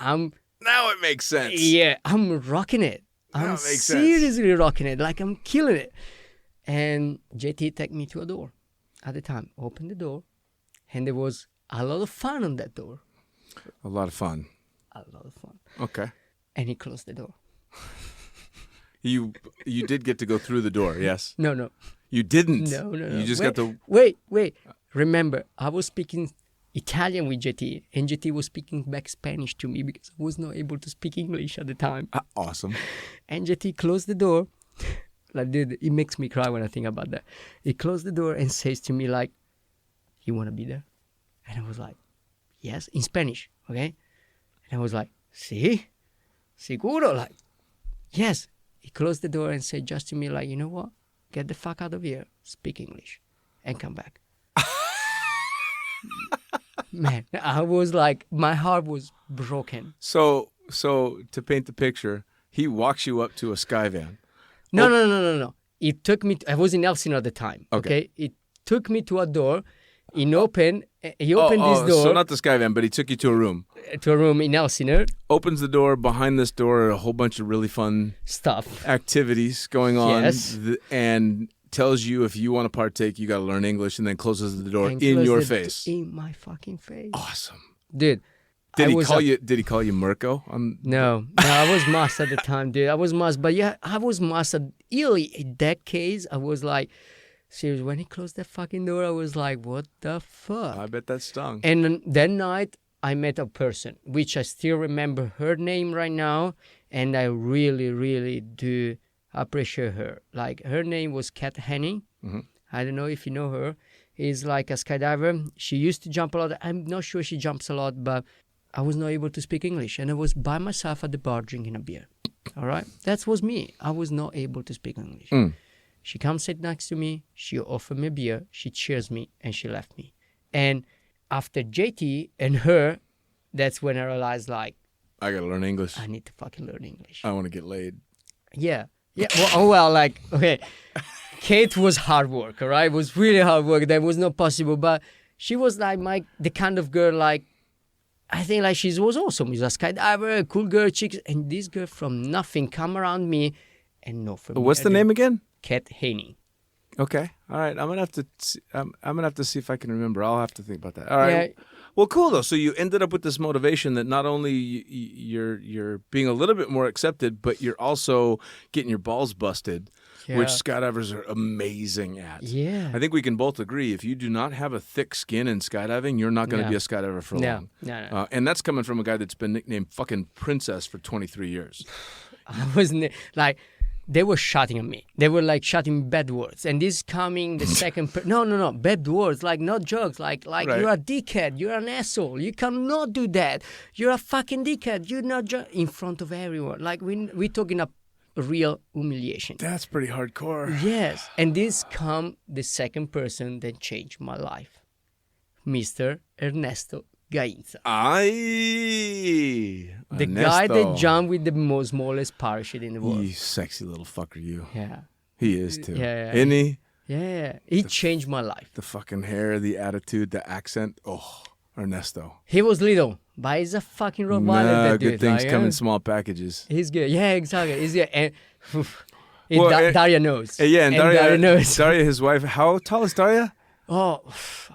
Now it makes sense. Yeah, I'm rocking it. I'm seriously rocking it, like I'm killing it. And JT took me to a door at the time, opened the door, and there was a lot of fun on that door. A lot of fun. A lot of fun. Okay. And he closed the door. You did get to go through the door, yes? No. You didn't? No. You just got to... Wait. Remember, I was speaking Italian with JT, and JT was speaking back Spanish to me because I was not able to speak English at the time. Awesome. And JT closed the door. Like, dude, it makes me cry when I think about that. He closed the door and says to me, like, you want to be there? And I was like, yes, in Spanish, okay? And I was like, sí? Seguro? Like, yes. He closed the door and said just to me, like, you know what? Get the fuck out of here, speak English, and come back. Man, I was like, my heart was broken. So to paint the picture, he walks you up to a sky van. No. It took me, I was in Elsinore at the time, okay? It took me to a door. He opened this door. So not the sky van, but he took you to a room. To a room in Elsinore. Opens the door. Behind this door are a whole bunch of really fun stuff, activities going on. Yes. And tells you if you want to partake, you got to learn English, and then closes the door in your face. In my fucking face. Awesome. Dude. Did he call you Mirko? No, I was Mas at the time, dude. I was Mas, but yeah, I was Mas at Italy. In that case, I was like, seriously, when he closed that fucking door, I was like, what the fuck? I bet that stung. And then that night, I met a person, which I still remember her name right now, and I really, really do appreciate her. Like, her name was Kat Henning. Mm-hmm. I don't know if you know her. Is like a skydiver. She used to jump a lot. I'm not sure she jumps a lot, but I was not able to speak English. And I was by myself at the bar drinking a beer. All right? That was me. I was not able to speak English. She comes sit next to me. She offered me a beer. She cheers me, and she left me. And after JT and her, that's when I realized, like, I got to learn English. I need to fucking learn English. I want to get laid. Yeah. Yeah, like, okay. Kate was hard work, all right? It was really hard work. That was not possible. But she was like the kind of girl, like, I think like she was awesome. She's a skydiver, a cool girl, chicks. And this girl from nothing come around me and no for me. What's the name again? Kate Haney. Okay. All right. I'm gonna have to. I'm gonna have to see if I can remember. I'll have to think about that. All right. Yeah. Well, cool though. So you ended up with this motivation that not only you're being a little bit more accepted, but you're also getting your balls busted, which skydivers are amazing at. Yeah. I think we can both agree if you do not have a thick skin in skydiving, you're not going to be a skydiver for long. No. And that's coming from a guy that's been nicknamed fucking Princess for 23 years. I wasn't like. They were shouting at me. They were like shouting bad words. And this coming the second... No. Bad words, like not jokes. Like right. You're a dickhead. You're an asshole. You cannot do that. You're a fucking dickhead. You're not... in front of everyone. Like we're talking a real humiliation. That's pretty hardcore. Yes. And this come the second person that changed my life. Mr. Ernesto Gainza. The guy that jumped with the most smallest parachute in the world. You sexy little fucker, you. Yeah. He is too. Yeah. Isn't he? Yeah. He changed my life. The fucking hair, the attitude, the accent. Oh, Ernesto. He was little, but he's a fucking Rottweiler. Good things come in small packages. He's good. Yeah, exactly. He's good. And Daria knows. Yeah, and Daria knows. Daria, his wife. How tall is Daria? Oh,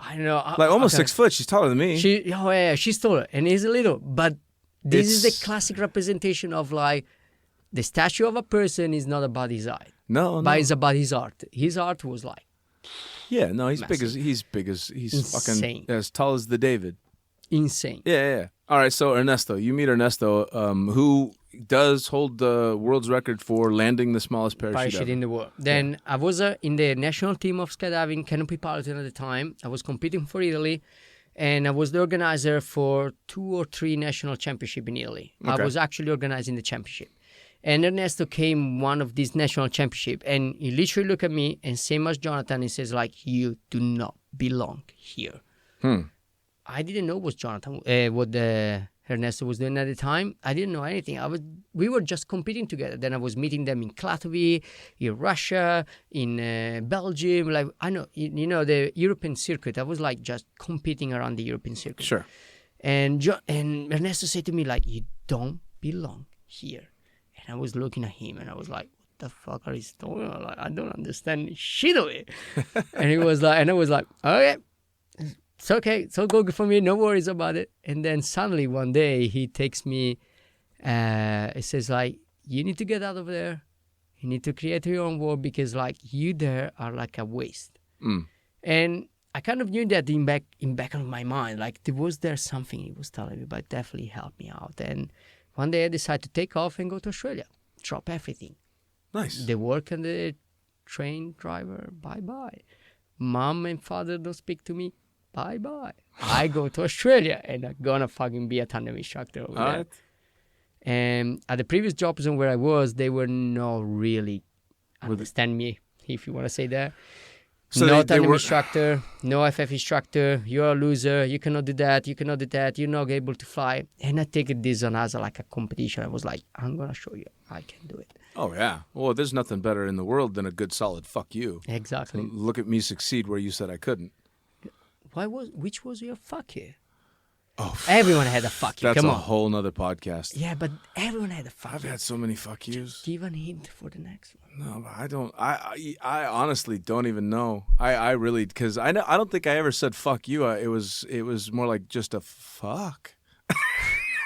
I don't know. Like almost 6 foot. She's taller than me. She's taller, and he's a little. But this is the classic representation of like the statue of a person is not about his height. No. But it's about his art. His art was like. Yeah, no, he's massive. he's Insane. fucking as tall as the David. Insane. Yeah. All right, so Ernesto, you meet Ernesto, who does hold the world's record for landing the smallest parachute ever. In the world. Then I was in the national team of skydiving, canopy piloting at the time. I was competing for Italy, and I was the organizer for 2 or 3 national championships in Italy. Okay. I was actually organizing the championship. And Ernesto came one of these national championships, and he literally looked at me, and same as Jonathan, he says like, you do not belong here. I didn't know what Ernesto was doing at the time. I didn't know anything. We were just competing together. Then I was meeting them in Klatovy, in Russia, in Belgium. Like I know, the European circuit. I was like just competing around the European circuit. Sure. And Ernesto said to me like, you don't belong here. And I was looking at him and I was like, what the fuck are you talking about? Like, I don't understand shit of it. And I was like, okay. It's okay. It's all good for me. No worries about it. And then suddenly one day he takes me, it says like, you need to get out of there. You need to create your own world because like you there are like a waste. And I kind of knew that in back of my mind, like was there something he was telling me, but definitely helped me out. And one day I decided to take off and go to Australia, drop everything. Nice. The work and the train driver, bye-bye. Mom and father don't speak to me. Bye-bye. I go to Australia and I'm gonna fucking be a tandem instructor over there. Right. And at the previous jobs where I was, they were not really understand me, if you want to say that. So no they tandem were... instructor, no FF instructor, you're a loser, you cannot do that, you're not able to fly. And I take this on as like a competition. I was like, I'm gonna show you I can do it. Oh, yeah. Well, there's nothing better in the world than a good solid fuck you. Exactly. Look at me succeed where you said I couldn't. Which was your fuck you? Oh, everyone had a fuck you. That's Come a on. whole nother podcast. Yeah, but everyone had a fuck I've you. had so many fuck yous. Give a hint for the next one. No, but I don't. I honestly don't even know. I really because I don't think I ever said fuck you. It was more like just a fuck.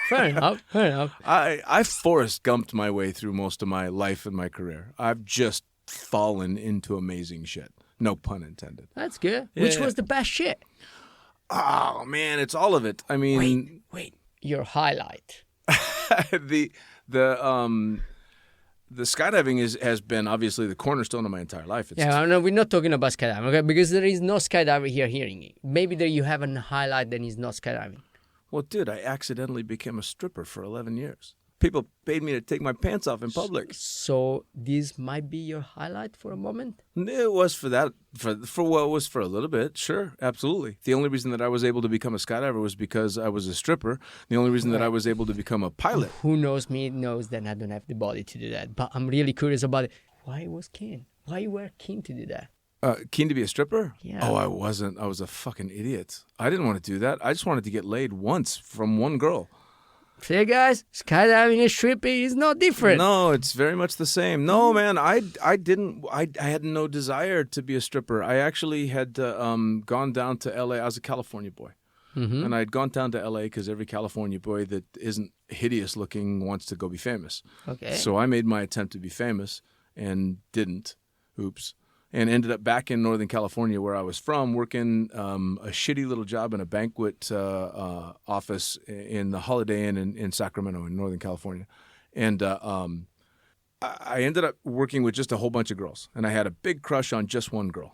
Fair enough. I Forrest Gumped my way through most of my life and my career. I've just fallen into amazing shit. No pun intended. That's good. Yeah, Which was the best shit? Oh man, it's all of it. I mean, Wait. Your highlight. the skydiving has been obviously the cornerstone of my entire life. Yeah, no, we're not talking about skydiving, okay? Because there is no skydiver here hearing it. Maybe there you have a highlight that is not skydiving. Well, dude, I accidentally became a stripper for 11 years. People paid me to take my pants off in public. So this might be your highlight for a moment? It was for that, for what it was for a little bit. Sure, absolutely. The only reason that I was able to become a skydiver was because I was a stripper. The only reason that I was able to become a pilot. Who knows me knows that I don't have the body to do that. But I'm really curious about it. Why you was keen? Why you were keen to do that? Keen to be a stripper? Yeah. Oh, I wasn't. I was a fucking idiot. I didn't want to do that. I just wanted to get laid once from one girl. See, guys, skydiving and stripping is not different. No, it's very much the same. No, man, I had no desire to be a stripper. I actually had gone down to L.A. I was a California boy. And I'd gone down to L.A. because every California boy that isn't hideous looking wants to go be famous. Okay. So I made my attempt to be famous and didn't. Oops. And ended up back in Northern California where I was from, working a shitty little job in a banquet office in the Holiday Inn in Sacramento in Northern California. And I ended up working with just a whole bunch of girls. And I had a big crush on just one girl.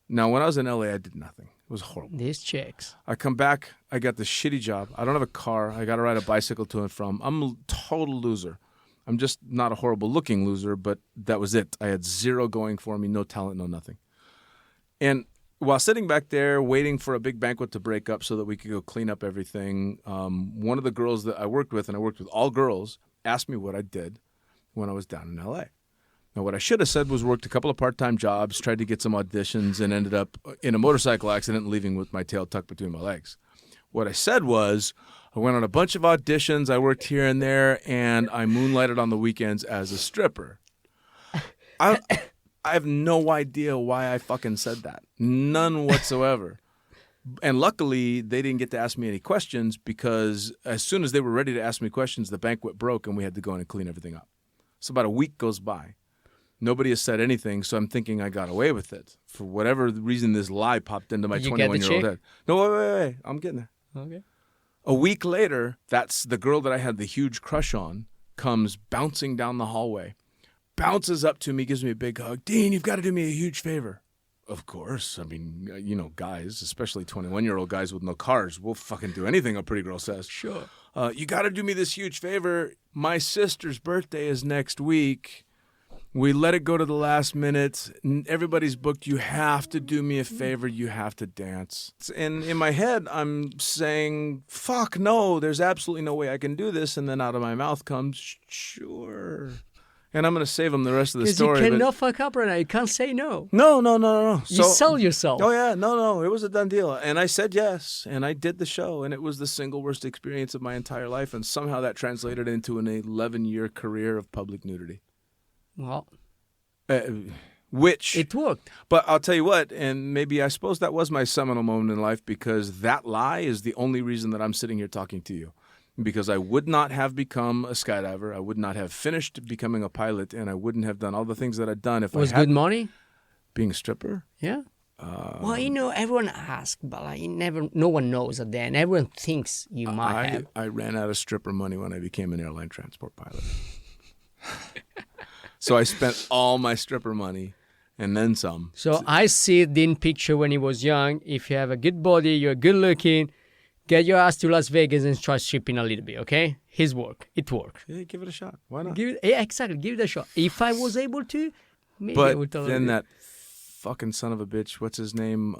Now, when I was in L.A., I did nothing. It was horrible. These chicks. I come back, I got this shitty job. I don't have a car. I got to ride a bicycle to and from. I'm a total loser. I'm just not a horrible looking loser, but that was it. I had zero going for me, no talent, no nothing. And while sitting back there waiting for a big banquet to break up so that we could go clean up everything, one of the girls that I worked with, and I worked with all girls, asked me what I did when I was down in L.A. Now, what I should have said was worked a couple of part-time jobs, tried to get some auditions, and ended up in a motorcycle accident leaving with my tail tucked between my legs. What I said was, I went on a bunch of auditions, I worked here and there, and I moonlighted on the weekends as a stripper. I have no idea why I fucking said that. None whatsoever. And luckily, they didn't get to ask me any questions because as soon as they were ready to ask me questions, the banquet broke and we had to go in and clean everything up. So about a week goes by. Nobody has said anything, so I'm thinking I got away with it. For whatever reason, this lie popped into my 21-year-old head. No, wait. I'm getting there. Okay. A week later, that's the girl that I had the huge crush on, comes bouncing down the hallway, bounces up to me, gives me a big hug. Dean, you've got to do me a huge favor. Of course. I mean, you know, guys, especially 21-year-old guys with no cars, will fucking do anything a pretty girl says. Sure. You got to do me this huge favor. My sister's birthday is next week. We let it go to the last minute. Everybody's booked. You have to do me a favor. You have to dance. And in my head, I'm saying, fuck no, there's absolutely no way I can do this. And then out of my mouth comes, sure. And I'm going to save them the rest of the story. Because you cannot fuck up right now. You can't say no. No. You sell yourself. Oh, yeah. No. It was a done deal. And I said yes. And I did the show. And it was the single worst experience of my entire life. And somehow that translated into an 11-year career of public nudity. Well, which it worked. But I'll tell you what, and maybe I suppose that was my seminal moment in life because that lie is the only reason that I'm sitting here talking to you. Because I would not have become a skydiver, I would not have finished becoming a pilot, and I wouldn't have done all the things that I'd done if was I had good money. Being a stripper. Yeah. Well, you know, everyone asks, but like, no one knows at the end. Everyone thinks you might have. I ran out of stripper money when I became an airline transport pilot. So I spent all my stripper money and then some. So I see Dean picture when he was young. If you have a good body, you're good looking, get your ass to Las Vegas and try stripping a little bit, okay? His work. It worked. Yeah, give it a shot. Why not? Exactly. Give it a shot. If I was able to, maybe I would tell then that fucking son of a bitch, what's his name?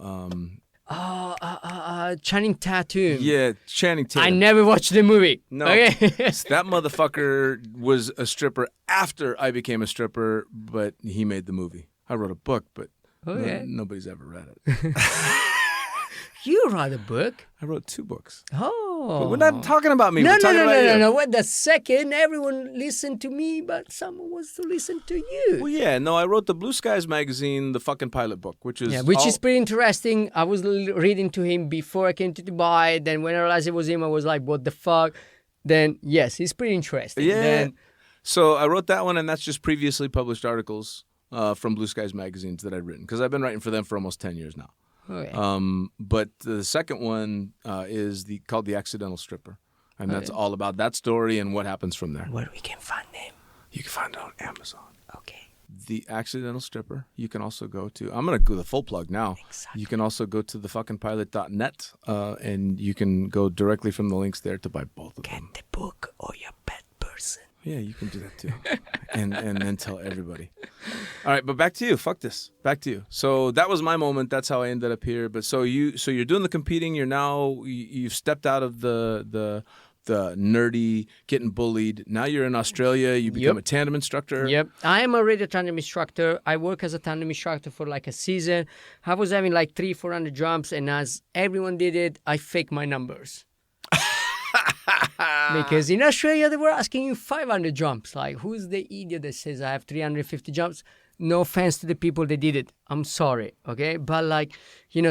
Channing Tatum. Yeah, Channing Tatum. I never watched the movie. No. Okay. That motherfucker was a stripper after I became a stripper, but he made the movie. I wrote a book, but nobody's ever read it. You wrote a book? I wrote 2 books. Oh. But we're not talking about me. No. We're talking about you. No. Wait the second. Everyone listened to me, but someone wants to listen to you. Well, yeah. No, I wrote the Blue Skies magazine, the fucking pilot book, which is is pretty interesting. I was reading to him before I came to Dubai. Then when I realized it was him, I was like, what the fuck? Then, yes, it's pretty interesting. Yeah. So I wrote that one, and that's just previously published articles from Blue Skies magazines that I'd written, because I've been writing for them for almost 10 years now. Okay. But the second one is called The Accidental Stripper. And that's all about that story and what happens from there. Where we can find them? You can find it on Amazon. Okay. The Accidental Stripper. You can also go to, I'm going to go the full plug now. Exactly. You can also go to thefuckingpilot.net and you can go directly from the links there to buy both of them. Get the book or your pet person. Yeah, you can do that too. and then tell everybody. All right, but back to you. Fuck this. Back to you. So that was my moment. That's how I ended up here. But so you're doing the competing. You're now you've stepped out of the nerdy, getting bullied. Now you're in Australia. You become a tandem instructor. Yep. I am already a tandem instructor. I work as a tandem instructor for like a season. I was having like 300-400 jumps, and as everyone did it, I faked my numbers. Because in Australia, they were asking you 500 jumps. Like, who's the idiot that says I have 350 jumps? No offense to the people that did it. I'm sorry, okay? But like,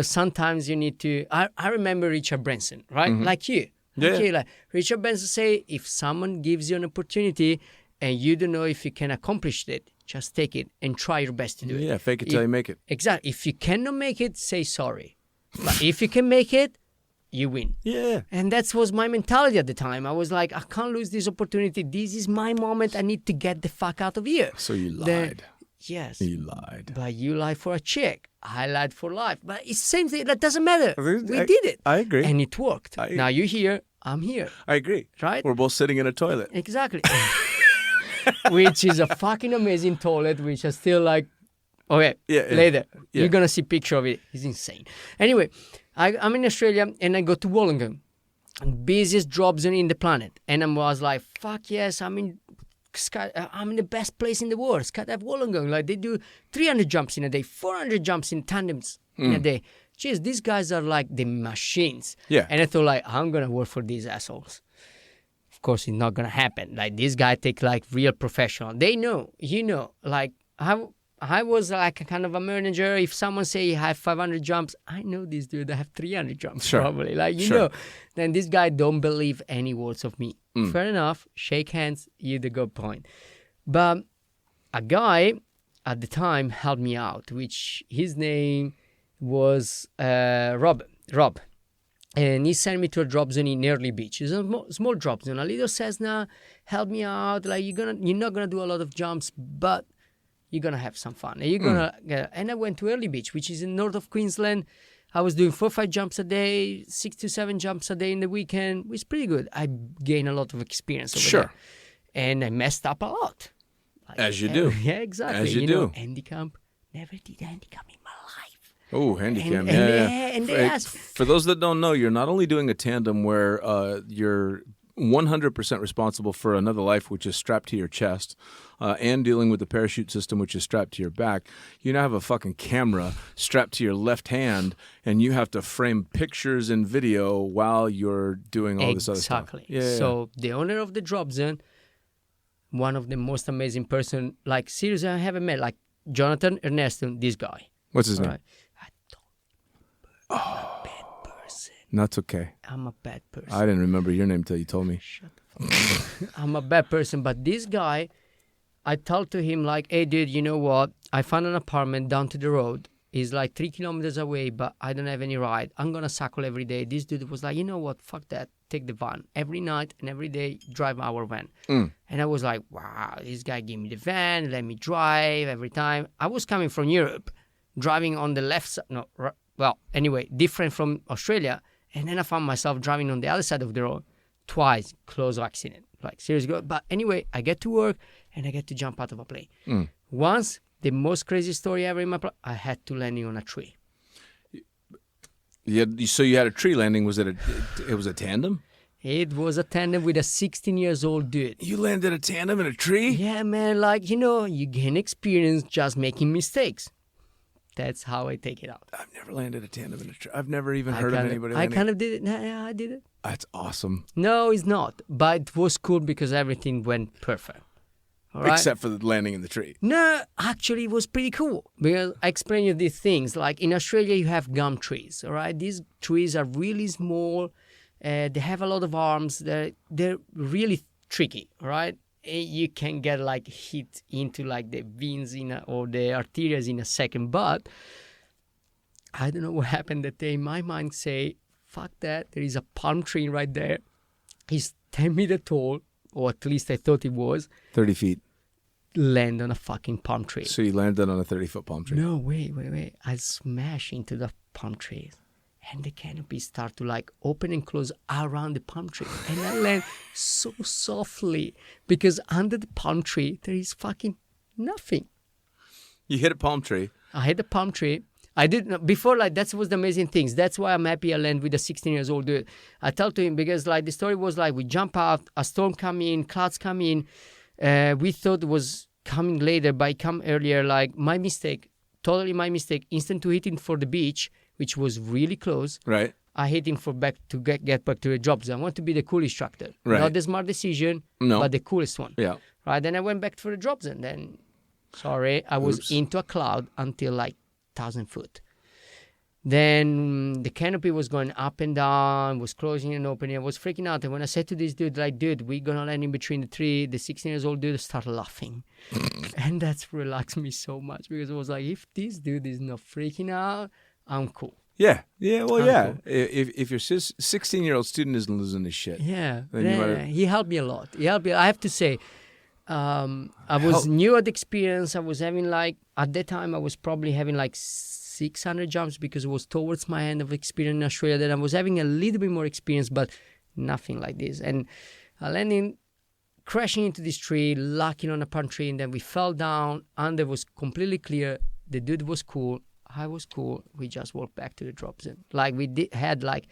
sometimes you need to... I remember Richard Branson, right? Like you. Yeah. Okay, like Richard Branson say, if someone gives you an opportunity and you don't know if you can accomplish it, just take it and try your best to do it. Yeah, fake it till you make it. Exactly. If you cannot make it, say sorry. But if you can make it, you win. Yeah. And that was my mentality at the time. I was like, I can't lose this opportunity. This is my moment. I need to get the fuck out of here. So you lied. Yes. You lied. But you lied for a check. I lied for life. But it's the same thing. That doesn't matter. We did it. I agree. And it worked. Now you're here. I'm here. I agree. Right? We're both sitting in a toilet. Exactly. Which is a fucking amazing toilet, which is still like, okay, later. Yeah. You're going to see a picture of it. It's insane. Anyway, I'm in Australia and I go to Wollongong, busiest drop zone in the planet. And I was like, fuck yes, I'm in the best place in the world, skydive Wollongong. Like they do 300 jumps in a day, 400 jumps in tandems in a day. Jeez, these guys are like the machines. Yeah. And I thought like, I'm going to work for these assholes. Of course, it's not going to happen. Like this guy take like real professional. They know, like I was like a kind of a manager. If someone say you have 500 jumps, I know this dude, I have 300 jumps probably. Like, then this guy don't believe any words of me. Fair enough. Shake hands. You the good point. But a guy at the time helped me out, which his name was Rob. And he sent me to a drop zone in Early Beach. It's a small drop zone. A little Cessna helped me out. Like you're not gonna do a lot of jumps, but you're gonna have some fun. And you're gonna and I went to Early Beach, which is in north of Queensland. I was doing 4-5 jumps a day, 6 to 7 jumps a day in the weekend. It was pretty good. I gained a lot of experience over there. And I messed up a lot. Like, as you do. Yeah, exactly. As you do. Handicap. Never did handicap in my life. Oh, handicap. And they asked. For those that don't know, you're not only doing a tandem where you're 100% responsible for another life, which is strapped to your chest, and dealing with the parachute system, which is strapped to your back. You now have a fucking camera strapped to your left hand, and you have to frame pictures and video while you're doing all this other stuff. Exactly. So the owner of the drop zone, one of the most amazing person, like seriously, I haven't met, like Jonathan Ernesto, this guy. What's his name? Right. I don't remember. I'm a bad person. That's okay. I'm a bad person. I didn't remember your name till you told me. Shut the fuck up. I'm a bad person, but this guy, I told to him like, hey dude, you know what? I found an apartment down to the road. It's like 3 kilometers away, but I don't have any ride. I'm going to cycle every day. This dude was like, you know what? Fuck that. Take the van. Every night and every day, drive our van. And I was like, wow, this guy gave me the van, let me drive every time. I was coming from Europe, driving on the left side. No, well, anyway, different from Australia. And then I found myself driving on the other side of the road. Twice, close accident. Like, seriously. But anyway, I get to work and I get to jump out of a plane. Once, the most crazy story ever in my life, I had to landing on a tree. So you had a tree landing. Was it was a tandem? It was a tandem with a 16-year-old dude. You landed a tandem in a tree? Yeah, man. Like, you gain experience just making mistakes. That's how I take it out. I've never landed a tandem in a tree. I've never even heard of anybody landing. I kind of did it. Yeah, I did it. That's awesome. No, it's not. But it was cool because everything went perfect. All right? Except for the landing in the tree. No, actually, it was pretty cool because I explain you these things. Like in Australia, you have gum trees. All right, these trees are really small. They have a lot of arms. They're really tricky. All right, you can get like hit into like the veins or the arteries in a second. But I don't know what happened that day. My mind say, "Fuck that! There is a palm tree right there. It's 10 meters tall." Or at least I thought it was. 30 feet. Land on a fucking palm tree. So you landed on a 30-foot palm tree. No, wait. I smash into the palm tree. And the canopy start to like open and close around the palm tree. And I land so softly. Because under the palm tree, there is fucking nothing. You hit a palm tree. I hit the palm tree. I didn't before. Like that was the amazing things. That's why I'm happy I land with a 16 years old dude. I tell to him because like the story was like we jump out, a storm come in, clouds come in. We thought it was coming later, but it come earlier. Like my mistake, totally my mistake. Instant to hitting for the beach, which was really close. Right. I hit him for back to get back to the job zone. I want to be the cool instructor. Right. Not the smart decision, No. but the coolest one. Yeah. Right. Then I went back for the drop zone. Then, sorry, I was Oops. into a cloud until like 1,000 foot. Then the canopy was going up and down, was closing and opening. I was freaking out. And when I said to this dude, like, dude, we're going to land in between the tree, the 16 years old dude started laughing. And that's relaxed me so much because it was like, if this dude is not freaking out, I'm cool. Yeah. Yeah. Well, I'm yeah. cool. If your 16-year-old student isn't losing his shit. Yeah. Then you might have- He helped me a lot. He helped me. I have to say, I was new at the experience. I was having like, at that time, I was probably having like 600 jumps because it was towards my end of experience in Australia. Then I was having a little bit more experience, but nothing like this. And I landed crashing into this tree, locking on a palm tree, and then we fell down. Under was completely clear. The dude was cool. I was cool. We just walked back to the drop zone. Like we had like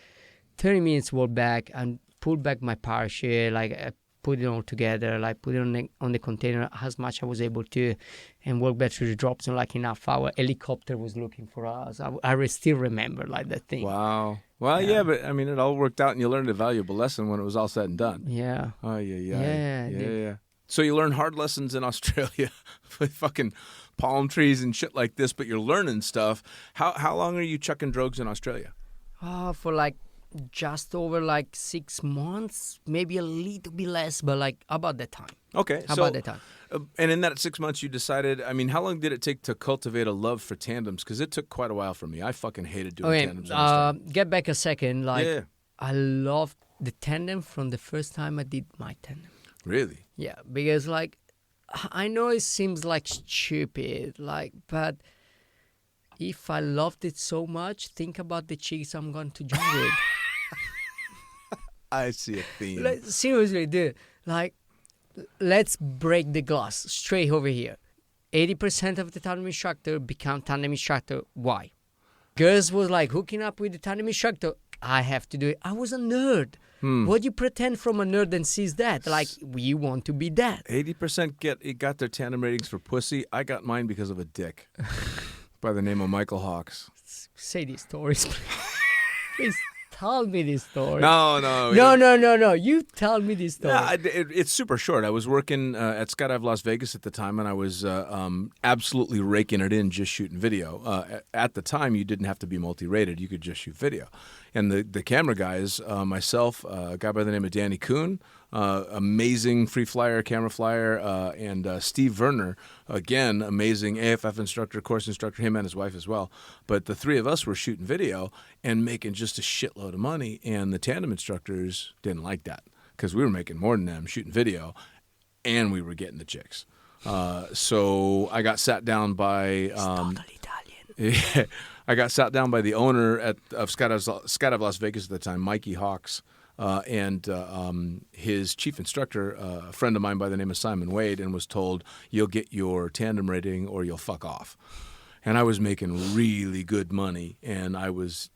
30 minutes walk back and pulled back my parachute. Like I put it all together, like put it on the container as much I was able to, and walk back to the drop zone. Like in half hour, helicopter was looking for us. I still remember like that thing. Wow. Well, yeah, but I mean, it all worked out, and you learned a valuable lesson when it was all said and done. Yeah. Oh yeah. Yeah, Yeah. dude. Yeah. So you learn hard lessons in Australia with fucking palm trees and shit like this, but you're learning stuff. How long are you chucking drogues in Australia? For like just over like 6 months, maybe a little bit less, but like about that time. Okay. About that time. And in that 6 months, you decided, I mean, how long did it take to cultivate a love for tandems? Because it took quite a while for me. I fucking hated doing Okay, tandems in Australia. get back a second. Like, Yeah. I loved the tandem from the first time I did my tandem. Really? Yeah, because like, I know it seems like stupid, like, but if I loved it so much, think about the chicks I'm going to jump with. I see a theme. Like, seriously, dude. Like, let's break the glass straight over here. 80% of the tandem instructor become tandem instructor. Why? Girls was like hooking up with the tandem instructor. I have to do it. I was a nerd. What do you pretend from a nerd and sees that? Like, we want to be that. 80% got their tandem ratings for pussy. I got mine because of a dick by the name of Michael Hawks. Say these stories, please. Please tell me this story. No. No. You tell me this story. Yeah, it's super short. I was working at Skydive Las Vegas at the time, and I was absolutely raking it in, just shooting video. At the time, you didn't have to be multi-rated. You could just shoot video. And the camera guys, myself, a guy by the name of Danny Kuhn, amazing free flyer, camera flyer, and Steve Werner, again, amazing AFF instructor, course instructor, him and his wife as well. But the three of us were shooting video and making just a shitload of money, and the tandem instructors didn't like that because we were making more than them shooting video, and we were getting the chicks. So I got sat down by... Totally Italian. Yeah, I got sat down by the owner of Skydive Las Vegas at the time, Mikey Hawks, and his chief instructor, a friend of mine by the name of Simon Wade, and was told, you'll get your tandem rating or you'll fuck off. And I was making really good money, and I was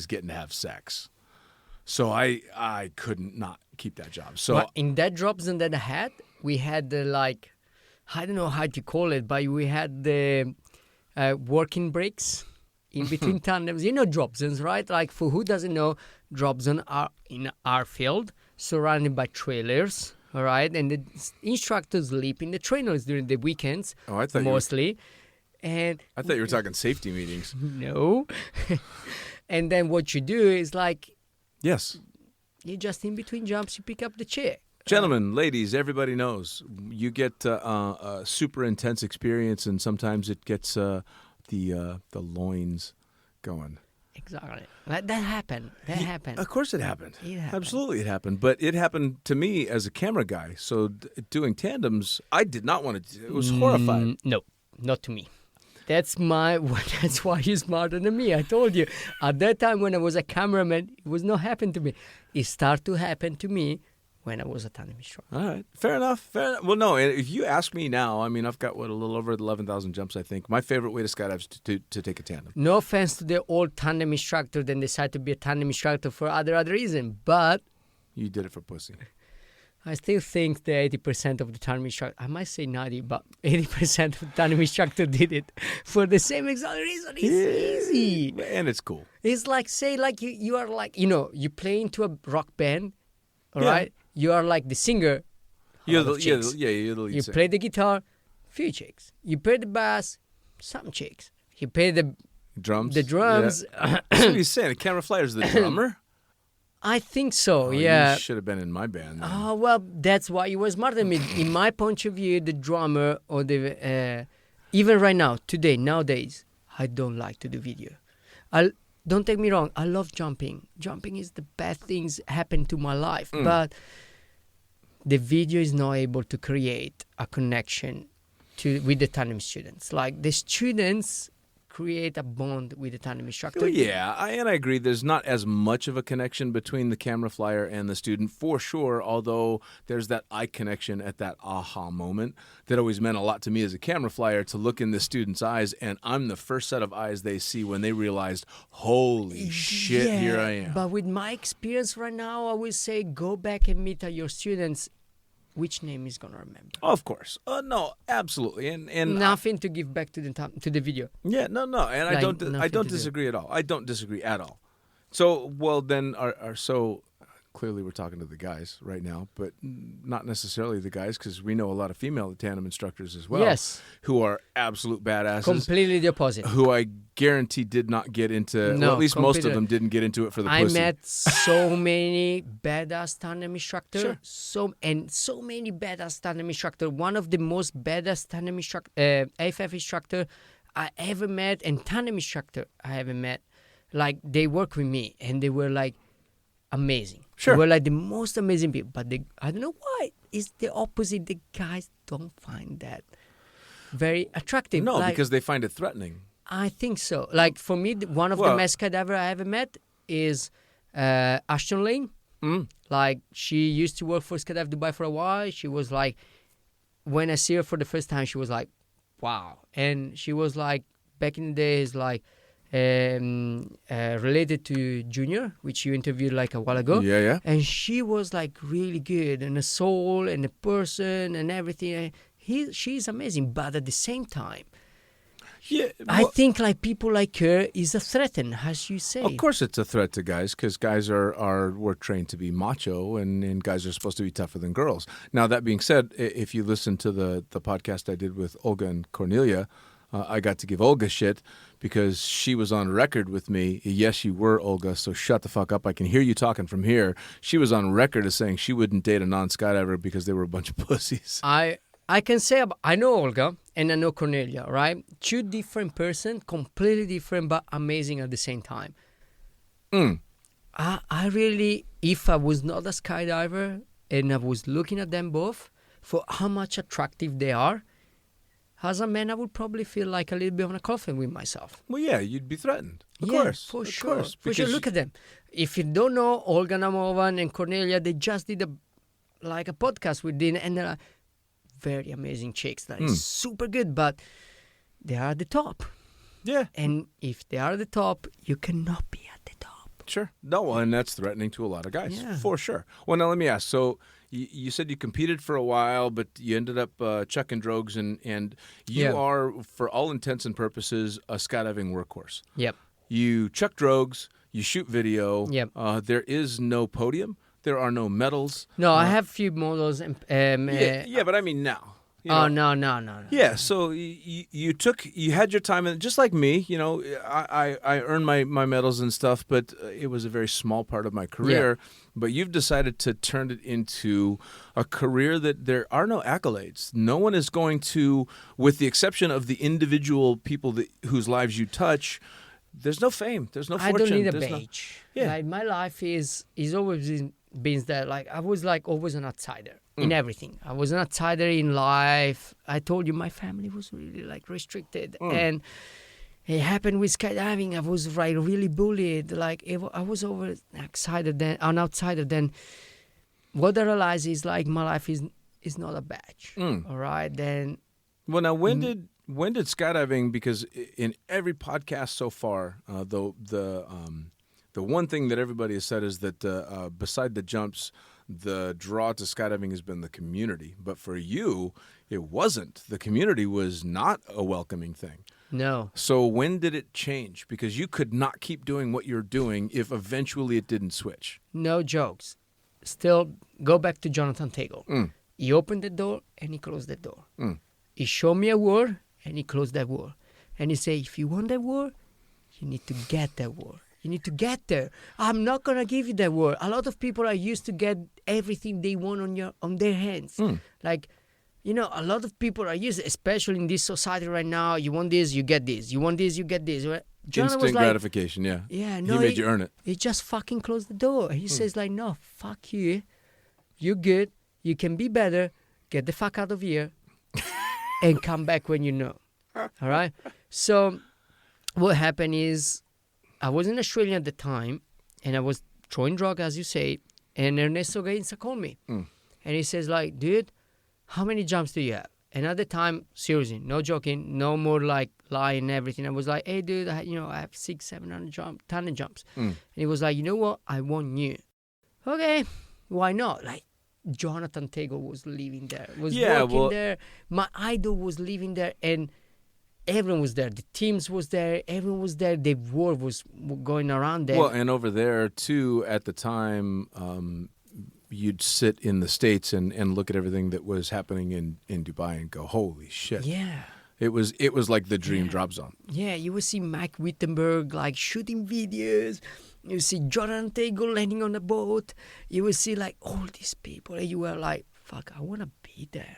getting to have sex. So I couldn't not keep that job. So But in that drop zone that I had, we had the like, I don't know how to call it, but we had the working breaks in between tandems. You know drop zones, right? Like for who doesn't know, drop zones are in our field, surrounded by trailers, all right? And the instructors sleep in the trailers during the weekends, I thought mostly. And I thought you were talking safety meetings. no. And then what you do is like, Yes. you just in between jumps, you pick up the chair. Gentlemen, ladies, everybody knows you get a super intense experience, and sometimes it gets the loins going. Exactly. That happened. That happened. Of course, it happened. It happened. Absolutely, it happened. But it happened to me as a camera guy. So doing tandems, I did not want to. It was horrifying. No, not to me. That's why you're smarter than me. I told you. At that time when I was a cameraman, it was not happening to me. It started to happen to me when I was a tandem instructor. All right. Fair enough. Fair enough. Well, no, if you ask me now, I mean, I've got, a little over 11,000 jumps, I think. My favorite way to skydive is to take a tandem. No offense to the old tandem instructor then decide to be a tandem instructor for other reason, but You did it for pussy. I still think the 80% of the tandem instructor, I might say 90, but 80% of the tandem instructor did it for the same exact reason. It's easy. And it's cool. It's like, say, like you are like, you play into a rock band, all Yeah. right? You are like the singer. You're lot the, of chicks. you're the lead You singer. play the guitar, few chicks. You play the bass, some chicks. You play the drums. drums. Yeah. So he's saying, Camera Flyer's the drummer? I think so, Oh, yeah. You should have been in my band. Then. Oh, well, that's why you were smarter than me. In my point of view, the drummer or the... even right now, today, nowadays, I don't like to do video. Don't take me wrong, I love jumping. Jumping is the best things happen to my life. But the video is not able to create a connection with the tandem students. Like, the students create a bond with the tandem instructor. Well, yeah, I agree. There's not as much of a connection between the camera flyer and the student, for sure, although there's that eye connection at that aha moment that always meant a lot to me as a camera flyer, to look in the student's eyes, and I'm the first set of eyes they see when they realized, holy shit, Yeah, here I am. But with my experience right now, I would say go back and meet your students. Which name is gonna remember? Of course. No, absolutely. And Nothing to give back to the video. Yeah, no, and I Like, don't nothing to do. disagree at all. I don't disagree at all. So, well, then, so clearly we're talking to the guys right now, but not necessarily the guys, because we know a lot of female tandem instructors as well. Yes. Who are absolute badasses. Completely the opposite. Who I guarantee did not get into, No, well, at least most of completely. them didn't get into it for the I pussy. met so many badass tandem instructors. Sure. So many badass tandem instructors. One of the most badass tandem AFF instructor I ever met, and tandem instructor I ever met. Like, they work with me, and they were like amazing. Sure. They were like the most amazing people. But I don't know why. It's the opposite. The guys don't find that very attractive. No, Like, because they find it threatening. I think so. Like, for me, one of Well- the best skydiver I ever met is Ashton Lane. Like, she used to work for Skydive Dubai for a while. She was like, when I see her for the first time, she was like, wow. And she was like, back in the days, like, related to Junior, which you interviewed like a while ago. Yeah. And she was like really good, and a soul and a person and everything. She's amazing, but at the same time, Yeah. I think like people like her is a threat, as you say. Of course, it's a threat to guys, because guys we're trained to be macho, and guys are supposed to be tougher than girls. Now, that being said, if you listen to the podcast I did with Olga and Cornelia, I got to give Olga shit because she was on record with me. Yes, you were, Olga, so shut the fuck up. I can hear you talking from here. She was on record as saying she wouldn't date a non-skydiver because they were a bunch of pussies. I can say I know Olga and I know Cornelia, right? Two different person, completely different, but amazing at the same time. I really, if I was not a skydiver and I was looking at them both for how much attractive they are, as a man, I would probably feel like a little bit of a coffin with myself. Well, yeah, you'd be threatened. Of Yeah, course. for Of sure. course, For sure. because- Look at them. If you don't know Olga Namovan and Cornelia, they just did a podcast with Dean, and they're very amazing chicks. That is super good, but they are at the top. Yeah. And if they are at the top, you cannot be at the top. Sure. No, and that's threatening to a lot of guys, Yeah. for sure. Well, now let me ask. So you said you competed for a while, but you ended up chucking drogues, and you Yeah. are, for all intents and purposes, a skydiving workhorse. Yep. You chuck drogues, you shoot video. Yep. There is no podium. There are no medals. No, I have few models. And, Yeah, but I mean now. You oh, know? no. Yeah, so you had your time, and just like me, I earned my medals and stuff, but it was a very small part of my career. But you've decided to turn it into a career that there are no accolades. No one is going to, with the exception of the individual people whose lives you touch, there's no fame, there's no I fortune. don't need a there's no- badge. Yeah. Like, my life is always been that, like, I was like always an outsider in everything. I was an outsider in life. I told you my family was really like restricted, and it happened with skydiving. I was like really bullied. Like, I was over an outsider then. what I realized is like my life is not a badge. All right, then. Well, now when did skydiving? Because in every podcast so far, the one thing that everybody has said is that beside the jumps, the draw to skydiving has been the community. But for you, it wasn't. The community was not a welcoming thing. No. So when did it change? Because you could not keep doing what you're doing if eventually it didn't switch. No jokes. Still, go back to Jonathan Tagle. He opened the door and he closed the door. He showed me a word and he closed that word. And he said, if you want that word, you need to get that word. You need to get there. I'm not going to give you that word. A lot of people are used to get everything they want on their hands. Like, you know, a lot of people are used, especially in this society right now. You want this, you get this. You want this, you get this. Instant was like, gratification, yeah. Yeah, no. He made you earn it. He just fucking closed the door. He says like, no, fuck you. You're good. You can be better. Get the fuck out of here and come back when you know. All right? So what happened is I was in Australia at the time and I was throwing drugs, as you say, and Ernesto Gainza called me. And he says like, dude, how many jumps do you have? And at the time, seriously, no joking, no more like lying and everything. I was like, hey, dude, I have 600, 700 ton of jumps. And he was like, you know what? I want you. Okay, why not? Like, Jonathan Tagle was living there, working there. My idol was living there, and everyone was there. The teams was there. Everyone was there. The war was going around there. Well, and over there, too, at the time, you'd sit in the States and look at everything that was happening in Dubai and go, holy shit. Yeah. It was like the dream drop zone. Yeah, you would see Mike Wittenberg like shooting videos. You see Jonathan Tagle landing on a boat. You would see like all these people. And you were like, fuck, I want to be there.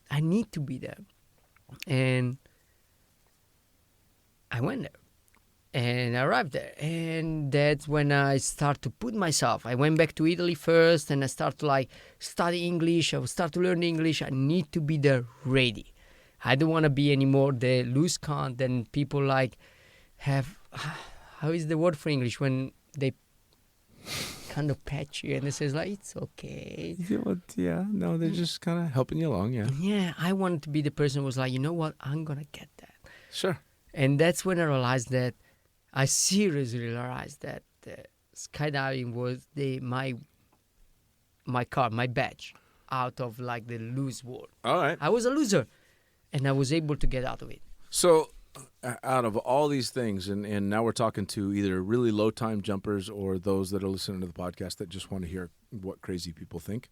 I need to be there. And I went there. And I arrived there. And that's when I started to put myself. I went back to Italy first and I started to like study English. I would start to learn English. I need to be there ready. I don't want to be anymore the loose cunt and people like have, how is the word for English when they kind of pat you and they says like, it's okay. Yeah, no, they're just kind of helping you along, yeah. Yeah, I wanted to be the person who was like, you know what, I'm going to get that. Sure. And that's when I realized that, I seriously realized that skydiving was my card, my badge out of like the loose world. All right. I was a loser. And I was able to get out of it. So, out of all these things, and now we're talking to either really low-time jumpers or those that are listening to the podcast that just want to hear what crazy people think.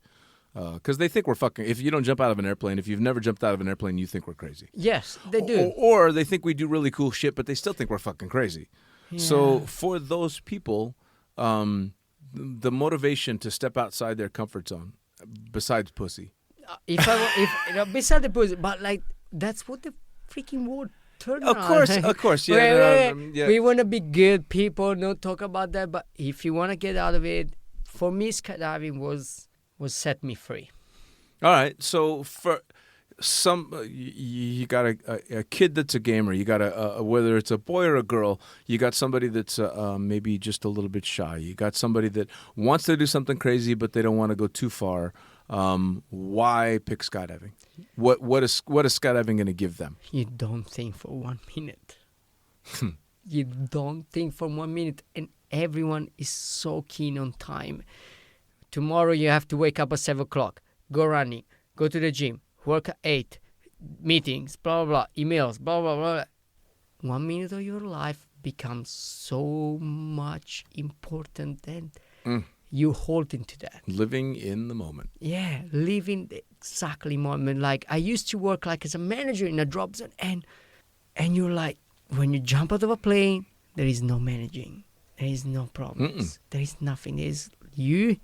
Because they think we're fucking... If you don't jump out of an airplane, if you've never jumped out of an airplane, you think we're crazy. Yes, they do. Or they think we do really cool shit, but they still think we're fucking crazy. Yeah. So, for those people, the motivation to step outside their comfort zone, besides pussy... beside the pussy, but like... That's what the freaking world turned on. Of course, yeah. Yeah. We want to be good people, not talk about that. But if you want to get out of it, for me, skydiving was set me free. All right. So for some, you got a kid that's a gamer. You got whether it's a boy or a girl. You got somebody that's maybe just a little bit shy. You got somebody that wants to do something crazy, but they don't want to go too far. Why pick skydiving? What is skydiving going to give them? You don't think for 1 minute. You don't think for 1 minute, and everyone is so keen on time. Tomorrow you have to wake up at 7 o'clock, go running, go to the gym, work at 8, meetings, blah, blah, blah, emails, blah, blah, blah. 1 minute of your life becomes so much important and you hold into that. Living in the moment. Yeah, living the exactly moment. Like I used to work like as a manager in a drop zone and you're like, when you jump out of a plane, there is no managing. There is no problems. There is nothing. There's you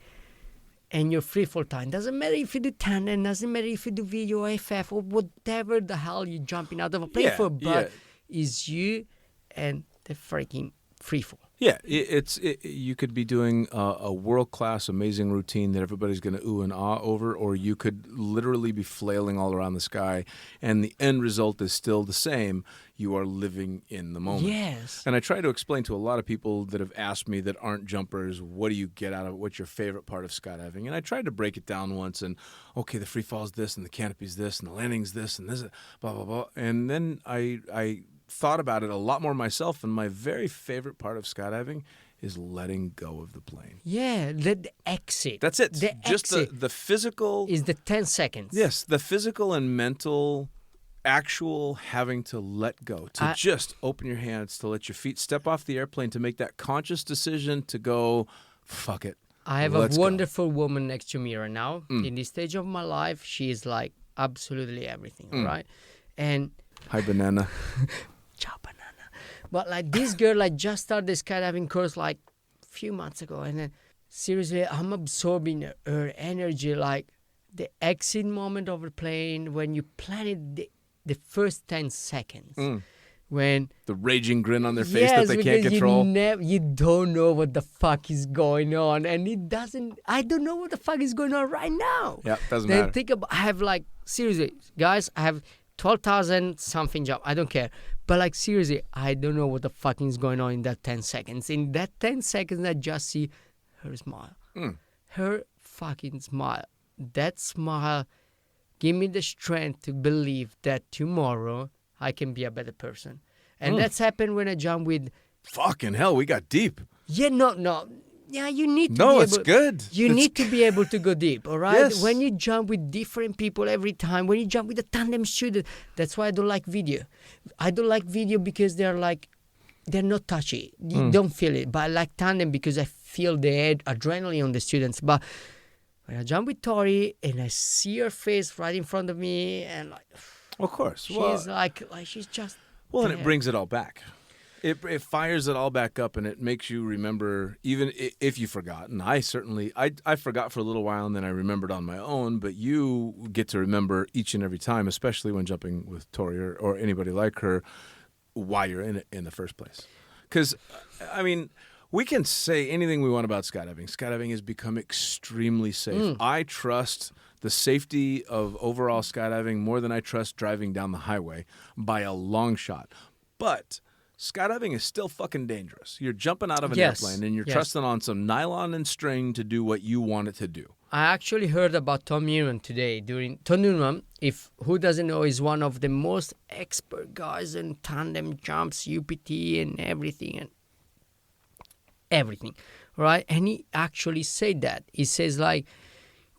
and you're free for time. Doesn't matter if you do tandem, doesn't matter if you do video or FF or whatever the hell you're jumping out of a plane for, but it's you and the freaking free fall. Yeah, you could be doing a world-class, amazing routine that everybody's going to ooh and ah over, or you could literally be flailing all around the sky, and the end result is still the same. You are living in the moment. Yes. And I try to explain to a lot of people that have asked me that aren't jumpers, what do you get out of it? What's your favorite part of skydiving? And I tried to break it down once, and okay, the free fall is this, and the canopy's this, and the landing's this, and this, blah, blah, blah. And then I thought about it a lot more myself, and my very favorite part of skydiving is letting go of the plane. Yeah, the exit. That's it. The Just exit the physical is the 10 seconds. Yes, the physical and mental actual having to let go, to just open your hands, to let your feet step off the airplane, to make that conscious decision to go, fuck it. I have Let's a go. wonderful woman next to me right now. In this stage of my life, she is like absolutely everything, right? And Hi, banana. ciao banana. But like this girl like just started the skydiving course like a few months ago, and then seriously I'm absorbing her energy, like the exit moment of the plane when you plan it, the first 10 seconds when The raging grin on their face that they can't control. you don't know what the fuck is going on, and I don't know what the fuck is going on right now. Yeah, doesn't Then matter. think about, I have like, seriously, guys, I have 12,000 something job. I don't care. But like, seriously, I don't know what the fucking is going on in that 10 seconds. In that 10 seconds, I just see her smile. Her fucking smile. That smile give me the strength to believe that tomorrow I can be a better person. And that's happened when I jump with... Fucking hell, we got deep. Yeah, no. Yeah, you need to No, be it's able... good. You need to be able to go deep, all right? Yes. When you jump with different people every time, when you jump with a tandem student, that's why I don't like video. I don't like video because they're not touchy. You don't feel it. But I like tandem because I feel the adrenaline on the students. But when I jump with Tori and I see her face right in front of me, and like, Of course. she's like she's just Well, and there. it brings it all back. It fires it all back up, and it makes you remember, even if you forgot. And I forgot for a little while, and then I remembered on my own. But you get to remember each and every time, especially when jumping with Tori or anybody like her, why you're in it in the first place. Because, I mean, we can say anything we want about skydiving. Skydiving has become extremely safe. I trust the safety of overall skydiving more than I trust driving down the highway by a long shot. But skydiving is still fucking dangerous. You're jumping out of an airplane and you're trusting on some nylon and string to do what you want it to do. I actually heard about Tom Newman today. Tom Newman, if who doesn't know, is one of the most expert guys in tandem jumps, UPT, and everything, right? And he actually said that. He says like,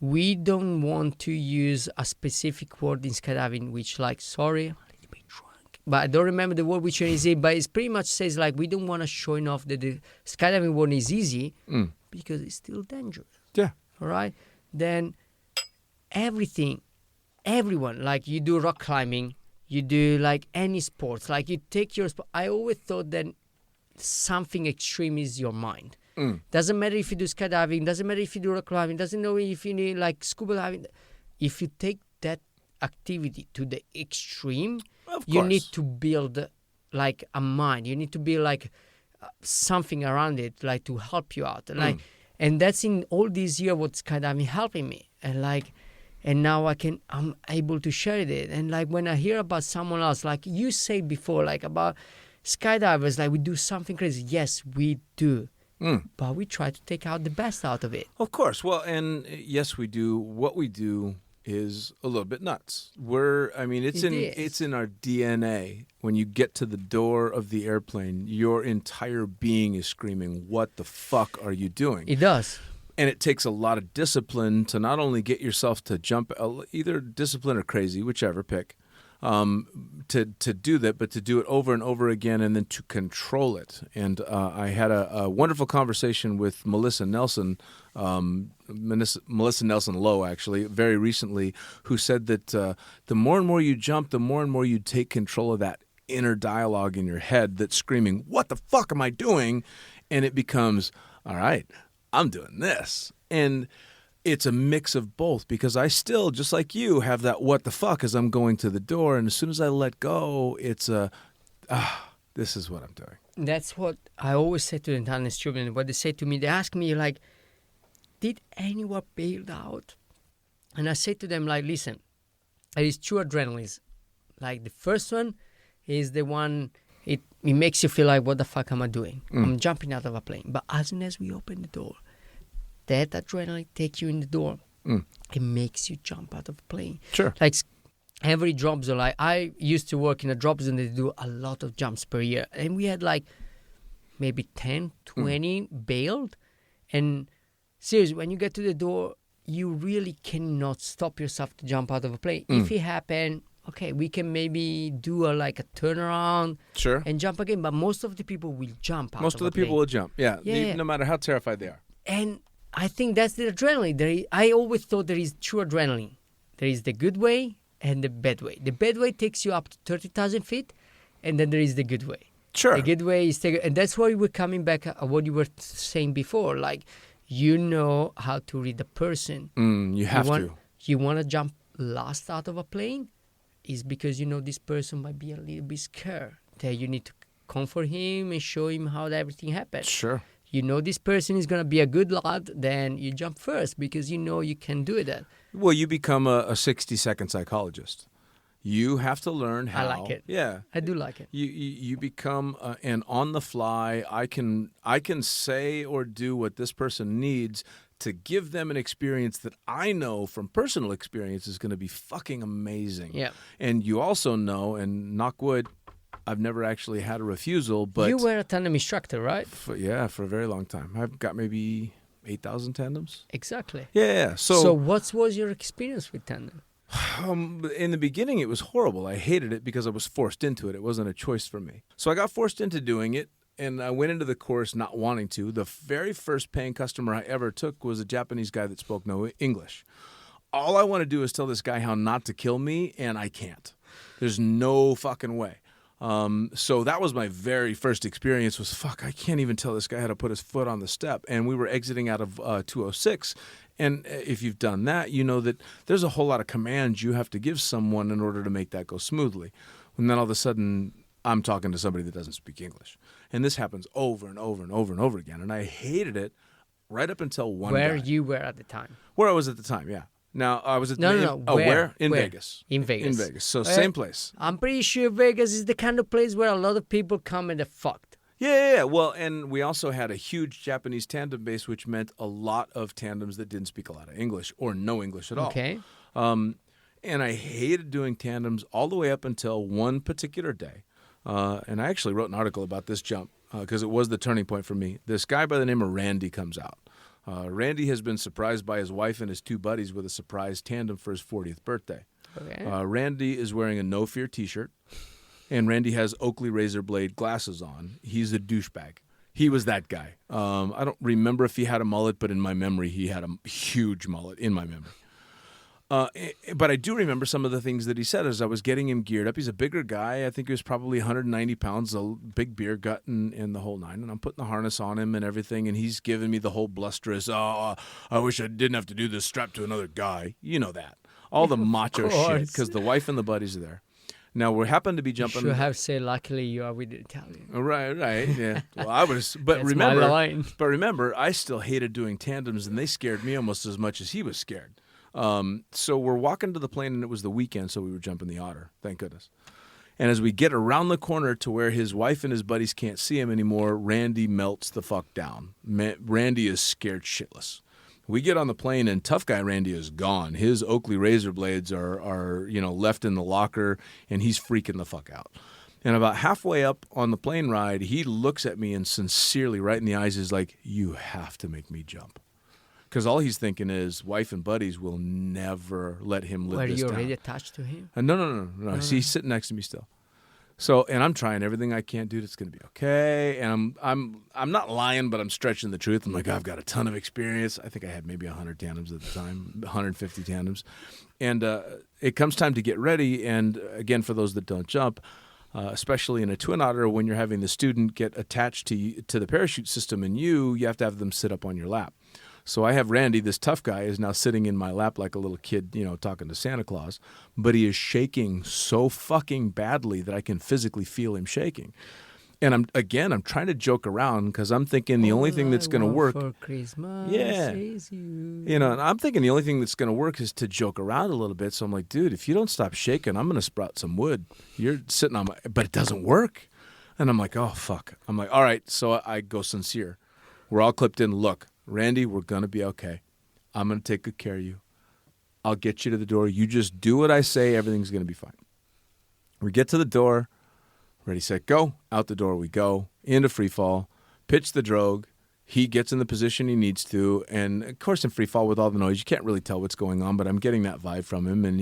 we don't want to use a specific word in skydiving, which like, sorry, I'm a little bit drunk, but I don't remember the word which one is it, but it pretty much says like, we don't want to show off that the skydiving one is easy because it's still dangerous. Yeah. All right? Then everyone, like you do rock climbing, you do like any sports, like you take your sport. I always thought that something extreme is your mind. Doesn't matter if you do skydiving, doesn't matter if you do rock climbing, doesn't know if you need like scuba diving. If you take that activity to the extreme, you need to build like a mind. You need to build like something around it, like to help you out. Like, and that's in all these years what skydiving helping me. And like, and now I'm able to share it. And like when I hear about someone else, like you said before, like about skydivers, like we do something crazy. Yes, we do. But we try to take out the best out of it. Of course. Well, and yes, we do. What we do is a little bit nuts. It's in our DNA. When you get to the door of the airplane, your entire being is screaming, "What the fuck are you doing?" It does. And it takes a lot of discipline to not only get yourself to jump, either discipline or crazy, whichever, pick, to do that, but to do it over and over again and then to control it. And I had a wonderful conversation with Melissa Nelson Lowe, actually, very recently, who said that the more and more you jump, the more and more you take control of that inner dialogue in your head that's screaming, "What the fuck am I doing?" And it becomes, all right, I'm doing this. And it's a mix of both, because I still, just like you, have that what the fuck as I'm going to the door. And as soon as I let go, it's this is what I'm doing. That's what I always say to the tandem students. What they say to me, they ask me, like, did anyone bailed out? And I say to them, like, listen, there is two adrenalines. Like, the first one is the one, it makes you feel like, what the fuck am I doing? I'm jumping out of a plane. But as soon as we open the door, that adrenaline takes you in the door. It makes you jump out of a plane. Sure. Like, every drop zone, like, I used to work in a drop zone that do a lot of jumps per year. And we had, like, maybe 10, 20 bailed. And seriously, when you get to the door, you really cannot stop yourself to jump out of a plane. If it happened, okay, we can maybe do a turnaround and jump again. But most of the people will jump out Most of of the a plane. people will jump. Yeah. Yeah. No matter how terrified they are. And I think that's the adrenaline. I always thought there is two adrenaline. There is the good way and the bad way. The bad way takes you up to 30,000 feet, and then there is the good way. Sure. The good way is and that's why we're coming back at what you were saying before. Like, you know how to read the person. You have to. You want to jump last out of a plane, is because you know this person might be a little bit scared. That you need to comfort him and show him how everything happened. Sure. You know this person is going to be a good lad, then you jump first because you know you can do that. Well, you become a 60-second psychologist. You have to learn how. I like it. Yeah. I do like it. You become an on-the-fly, I can say or do what this person needs to give them an experience that I know from personal experience is going to be fucking amazing. Yeah. And you also know, and knock wood, I've never actually had a refusal, but... You were a tandem instructor, right? For a very long time. I've got maybe 8,000 tandems. Exactly. Yeah. So what was your experience with tandem? In the beginning, it was horrible. I hated it because I was forced into it. It wasn't a choice for me. So I got forced into doing it, and I went into the course not wanting to. The very first paying customer I ever took was a Japanese guy that spoke no English. All I want to do is tell this guy how not to kill me, and I can't. There's no fucking way. So that was my very first experience was, I can't even tell this guy how to put his foot on the step. And we were exiting out of 206. And if you've done that, you know that there's a whole lot of commands you have to give someone in order to make that go smoothly. And then all of a sudden, I'm talking to somebody that doesn't speak English. And this happens over and over and over and over again. And I hated it right up until one Where guy. you were at the time. Where I was at the time, yeah. Now, I was at Where? In Where? Vegas. In Vegas. In Vegas. So same place. I'm pretty sure Vegas is the kind of place where a lot of people come and they're fucked. Yeah. Well, and we also had a huge Japanese tandem base, which meant a lot of tandems that didn't speak a lot of English or no English at all. Okay. And I hated doing tandems all the way up until one particular day. And I actually wrote an article about this jump because it was the turning point for me. This guy by the name of Randy comes out. Randy has been surprised by his wife and his two buddies with a surprise tandem for his 40th birthday. Okay. Randy is wearing a No Fear t-shirt, and Randy has Oakley razor blade glasses on. He's a douchebag. He was that guy. I don't remember if he had a mullet, but in my memory, he had a huge mullet in my memory. But I do remember some of the things that he said as I was getting him geared up. He's a bigger guy. I think he was probably 190 pounds, a big beer gut and the whole nine. And I'm putting the harness on him and everything. And he's giving me the whole blusterous, I wish I didn't have to do this strapped to another guy. You know that. All the macho shit because the wife and the buddies are there. Now, we happen to be jumping. You should have said, luckily you are with the Italian. Right, yeah. Well, I was, but That's my line. remember, I still hated doing tandems, and they scared me almost as much as he was scared. So we're walking to the plane, and it was the weekend, so we were jumping the Otter, thank goodness. And as we get around the corner to where his wife and his buddies can't see him anymore, Randy melts the fuck down. Randy is scared shitless. We get on the plane, and tough guy Randy is gone. His Oakley razor blades are left in the locker, and he's freaking the fuck out. And about halfway up on the plane ride, he looks at me and sincerely, right in the eyes, is like, "You have to make me jump." Because all he's thinking is wife and buddies will never let him live this down. Were you already attached to him? No. See, he's sitting next to me still. So, and I'm trying everything I can, dude. It's going to be okay. And I'm not lying, but I'm stretching the truth. I'm like, I've got a ton of experience. I think I had maybe 100 tandems at the time, 150 tandems. And it comes time to get ready. And again, for those that don't jump, especially in a twin otter, when you're having the student get attached to the parachute system and you have to have them sit up on your lap. So I have Randy, this tough guy, is now sitting in my lap like a little kid, talking to Santa Claus. But he is shaking so fucking badly that I can physically feel him shaking. And I'm trying to joke around because I'm thinking the only thing that's going to work. For Christmas is you. You know, and I'm thinking the only thing that's going to work is to joke around a little bit. So I'm like, dude, if you don't stop shaking, I'm going to sprout some wood. You're sitting on but it doesn't work. And I'm like, oh, fuck. I'm like, all right. So I go sincere. We're all clipped in. Look, Randy, we're going to be okay. I'm going to take good care of you. I'll get you to the door. You just do what I say. Everything's going to be fine. We get to the door. Ready, set, go. Out the door we go. Into free fall. Pitch the drogue. He gets in the position he needs to. And, of course, in free fall with all the noise, you can't really tell what's going on, but I'm getting that vibe from him. And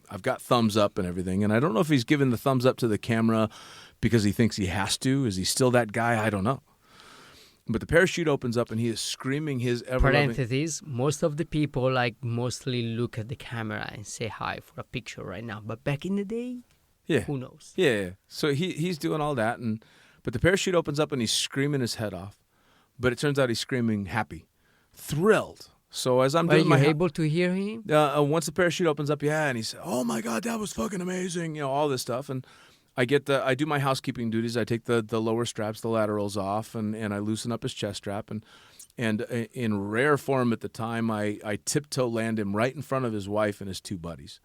I've got thumbs up and everything. And I don't know if he's giving the thumbs up to the camera because he thinks he has to. Is he still that guy? I don't know. But the parachute opens up and he is screaming his ever-loving... Parentheses, most of the people mostly look at the camera and say hi for a picture right now. But back in the day... Yeah. Who knows? Yeah. So he's doing all that, but the parachute opens up and he's screaming his head off. But it turns out he's screaming happy, thrilled. So as I'm doing Were you able to hear him? Once the parachute opens up, and he said, "Oh my God, that was fucking amazing!" You know, all this stuff, and I do my housekeeping duties. I take the lower straps, the laterals off, and I loosen up his chest strap, and in rare form at the time, I tiptoe land him right in front of his wife and his two buddies.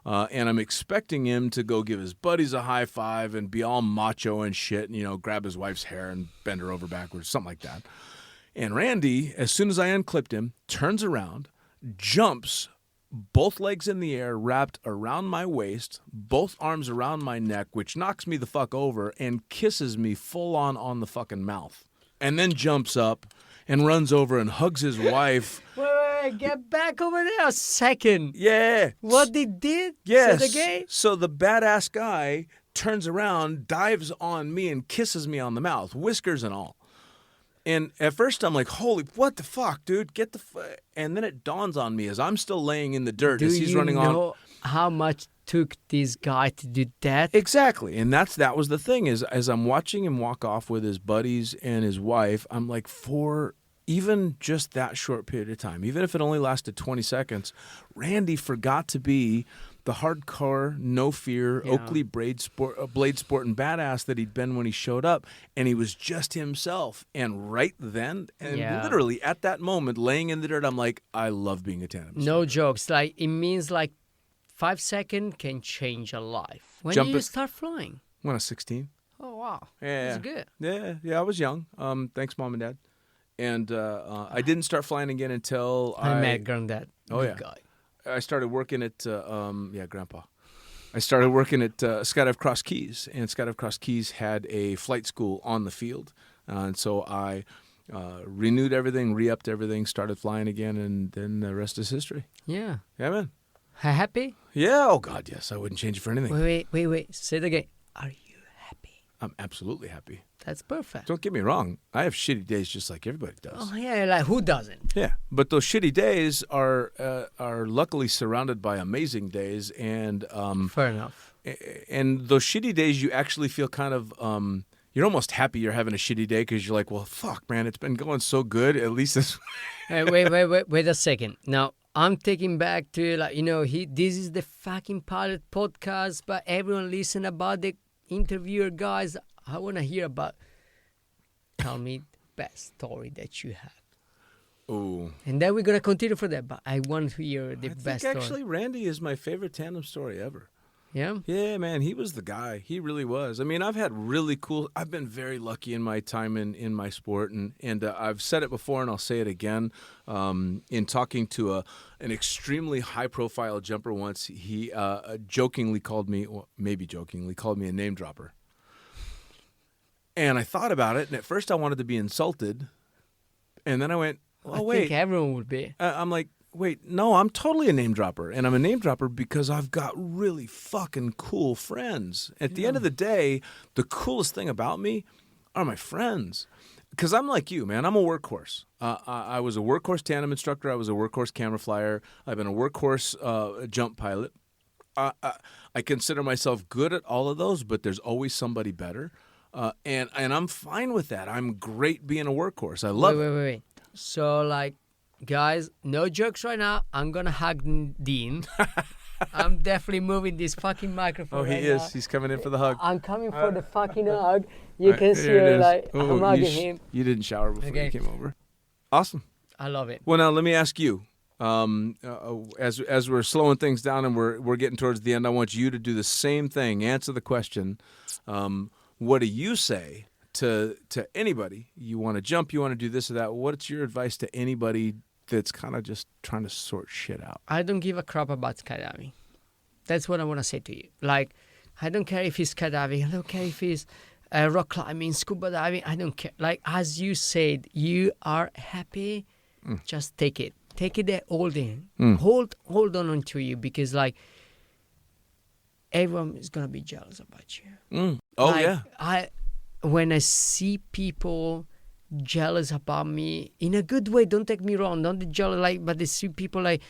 And I'm expecting him to go give his buddies a high five and be all macho and shit and, you know, grab his wife's hair and bend her over backwards, something like that. And Randy, as soon as I unclipped him, turns around, jumps, both legs in the air, wrapped around my waist, both arms around my neck, which knocks me the fuck over, and kisses me full on the fucking mouth. And then jumps up and runs over and hugs his wife. Wait, get back over there a second. Yeah. What they did? Yes. Say it again? So the badass guy turns around, dives on me, and kisses me on the mouth, whiskers and all. And at first I'm like, holy, what the fuck, dude? Get the And then it dawns on me as I'm still laying in the dirt as he's running on. Do you know how much took this guy to do that? Exactly. And that was the thing is as I'm watching him walk off with his buddies and his wife, I'm like, for even just that short period of time, even if it only lasted 20 seconds, Randy forgot to be the hardcore, no fear, Oakley blade sport and badass that he'd been when he showed up, and he was just himself. And right then, and literally at that moment, laying in the dirt, I'm like, I love being a tandem. No jokes. Like it means 5 seconds can change a life. When did you start flying? When I was 16. Oh wow, yeah, that's good. Yeah, I was young. Thanks, Mom and Dad. And I didn't start flying again until I met Granddad. Oh Good yeah. guy. I started working at Grandpa. I started working at Skydive Cross Keys, and Skydive Cross Keys had a flight school on the field, and so I renewed everything, re-upped everything, started flying again, and then the rest is history. Yeah. Yeah, man. Happy? Yeah. Oh God, yes. I wouldn't change it for anything. Wait. Say it again. Are you happy? I'm absolutely happy. That's perfect. Don't get me wrong. I have shitty days just like everybody does. Oh yeah, like who doesn't? Yeah, but those shitty days are luckily surrounded by amazing days, and fair enough. And those shitty days, you actually feel kind of you're almost happy you're having a shitty day because you're like, well, fuck, man, it's been going so good. At least this. Wait a second. Now I'm taking back to this is the fucking pilot podcast, but everyone listen about the interviewer guys. I want to hear about. Tell me the best story that you have. Oh. And then we're gonna continue for that. But I want to hear the best story. Actually, Randy is my favorite tandem story ever. Yeah. Yeah, man, he was the guy. He really was. I mean, I've been very lucky in my time in my sport, and I've said it before, and I'll say it again. In talking to an extremely high-profile jumper once, he jokingly called me, well, maybe jokingly, called me a name dropper. And I thought about it, and at first I wanted to be insulted, and then I went, "Oh wait, I think everyone would be." I'm like, "Wait, no, I'm totally a name dropper, and I'm a name dropper because I've got really fucking cool friends. At the end of the day, the coolest thing about me are my friends, because I'm like you, man. I'm a workhorse. I was a workhorse tandem instructor. I was a workhorse camera flyer. I've been a workhorse jump pilot. I consider myself good at all of those, but there's always somebody better." And I'm fine with that. I'm great being a workhorse. I love it. Wait. So, guys, no jokes right now. I'm going to hug Dean. I'm definitely moving this fucking microphone. Oh, he is. He's coming in for the hug. I'm coming for the fucking hug. You can see Here it her is. like Oh, I'm hugging him. You didn't shower before you Okay. came over. Awesome. I love it. Well, now let me ask you. As we're slowing things down and we're getting towards the end, I want you to do the same thing. Answer the question. What do you say to anybody? You want to jump? You want to do this or that? What's your advice to anybody that's kind of just trying to sort shit out? I don't give a crap about skydiving. That's what I want to say to you. Like, I don't care if it's skydiving. I don't care if it's rock climbing, scuba diving. I don't care. Like, as you said, you are happy. Just take it. Take it there, hold in. Hold on to you, because like everyone is gonna be jealous about you. Oh, like, yeah. When I see people jealous about me in a good way, don't take me wrong, don't be jealous, like, but they see people like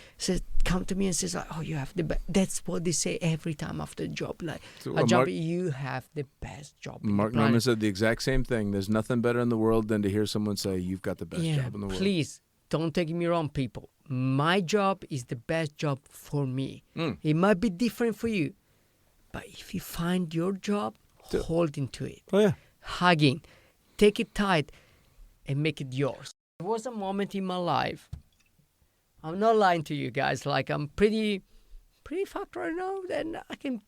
come to me and says like, oh, you have the best. That's what they say every time after the job. Like, So, a job, Mark- you have the best job. in the Mark planet. Norman said the exact same thing. There's nothing better in the world than to hear someone say, you've got the best job in the world. Please don't take me wrong, people. My job is the best job for me. It might be different for you, but if you find your job, hold into it. Oh, yeah. Hugging, take it tight, and make it yours. There was a moment in my life. I'm not lying to you guys. Like, I'm pretty fucked right now. Then I can,